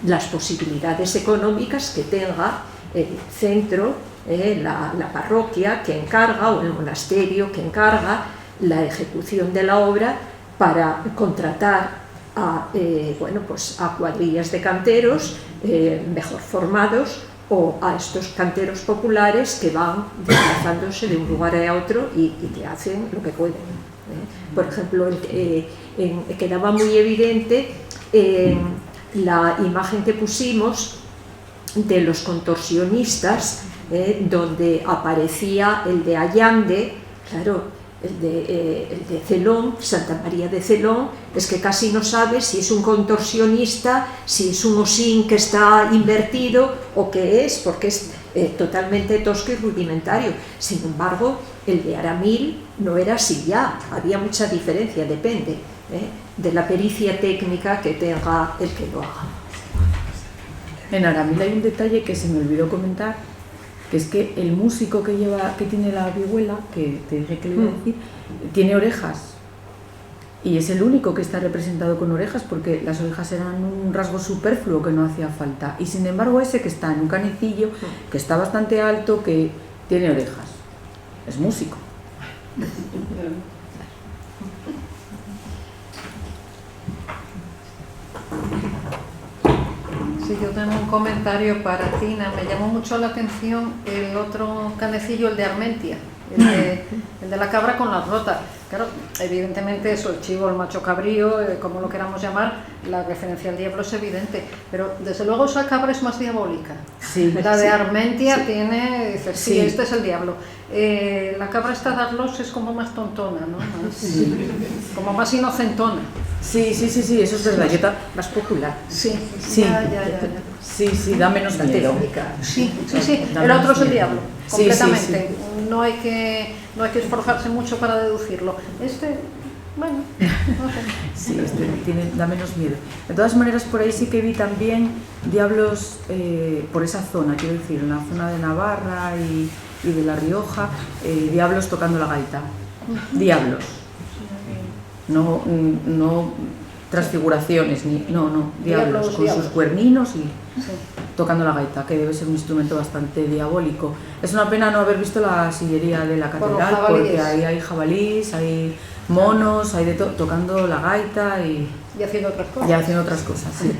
las posibilidades económicas que tenga el centro, la parroquia que encarga, o el monasterio que encarga la ejecución de la obra, para contratar a cuadrillas de canteros mejor formados, o a estos canteros populares que van desplazándose de un lugar a otro y te hacen lo que pueden. Por ejemplo, quedaba muy evidente la imagen que pusimos de los contorsionistas, donde aparecía el de Allande, claro, el de Celón, Santa María de Celón, es que casi no sabes si es un contorsionista, si es un osín que está invertido o qué es, porque es totalmente tosco y rudimentario. Sin embargo, el de Aramil no era así ya, había mucha diferencia, depende de la pericia técnica que tenga el que lo haga. En Aramil hay un detalle que se me olvidó comentar, que es que el músico que tiene la vihuela, que te dije que le iba a decir, tiene orejas, y es el único que está representado con orejas, porque las orejas eran un rasgo superfluo que no hacía falta, y sin embargo ese que está en un canecillo, que está bastante alto, que tiene orejas, es músico. Sí, yo tengo un comentario para Tina. Me llamó mucho la atención el otro canecillo, el de Armentia, el de la cabra con la rota. Claro, evidentemente eso, el chivo, el macho cabrío, como lo queramos llamar, la referencia al diablo es evidente, pero desde luego esa cabra es más diabólica. Sí, la de sí, Armentia sí. Tiene, dice, sí, este es el diablo. La cabra esta de Arlos es como más tontona, ¿no? Sí. Como más inocentona. Sí, eso es verdad. Más popular. Sí, Sí. Ya. Sí, da menos miedo. Sí. Da El otro menos es el miedo. diablo, Sí, completamente. sí. No hay que esforzarse mucho para deducirlo. Bueno, no sé. Sí, da menos miedo. De todas maneras, por ahí sí que vi también diablos por esa zona, quiero decir, en la zona de Navarra y de La Rioja, diablos tocando la gaita. Diablos. No transfiguraciones, diablos con sus cuerninos y tocando la gaita, que debe ser un instrumento bastante diabólico. Es una pena no haber visto la sillería de la catedral, porque ahí hay jabalís, hay monos, hay de todo, tocando la gaita y haciendo otras cosas. Y haciendo otras cosas, sí.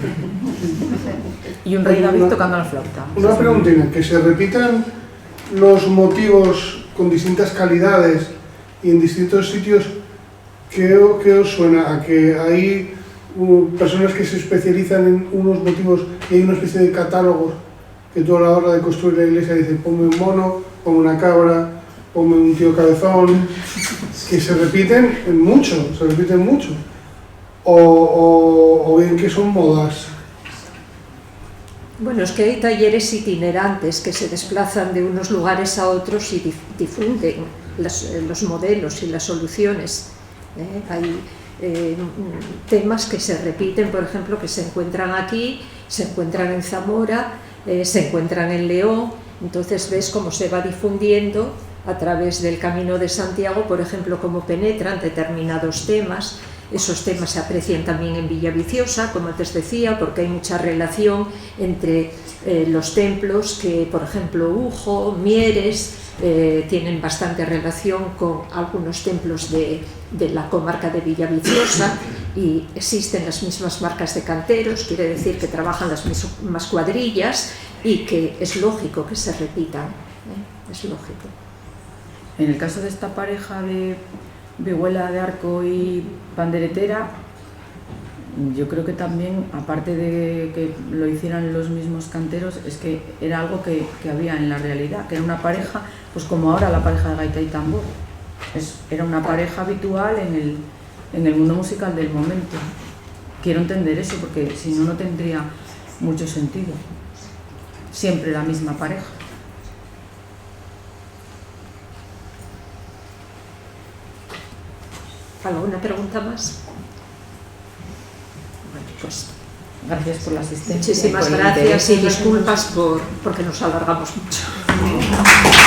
Y un rey David tocando la flauta. Una preguntina, que se repitan los motivos con distintas calidades y en distintos sitios, ¿qué os suena? ¿A que hay personas que se especializan en unos motivos y hay una especie de catálogos que tú a la hora de construir la iglesia dices ponme un mono, ponme una cabra, ponme un tío cabezón, que se repiten mucho? O bien que son modas. Bueno, es que hay talleres itinerantes que se desplazan de unos lugares a otros y difunden los modelos y las soluciones. Hay temas que se repiten, por ejemplo, que se encuentran aquí, se encuentran en Zamora, se encuentran en León. Entonces ves cómo se va difundiendo a través del Camino de Santiago, por ejemplo, cómo penetran determinados temas. Esos temas se aprecian también en Villaviciosa, como antes decía, porque hay mucha relación entre los templos que, por ejemplo, Ujo, Mieres, tienen bastante relación con algunos templos de la comarca de Villaviciosa y existen las mismas marcas de canteros, quiere decir que trabajan las mismas cuadrillas y que es lógico que se repitan, es lógico. En el caso de esta pareja de vihuela de arco y panderetera, yo creo que también, aparte de que lo hicieran los mismos canteros, es que era algo que había en la realidad, que era una pareja, pues como ahora la pareja de gaita y tambor. Era una pareja habitual en el mundo musical del momento. Quiero entender eso, porque si no, no tendría mucho sentido. Siempre la misma pareja. ¿Alguna pregunta más? Bueno, pues gracias por la asistencia. Muchísimas gracias y disculpas porque nos alargamos mucho.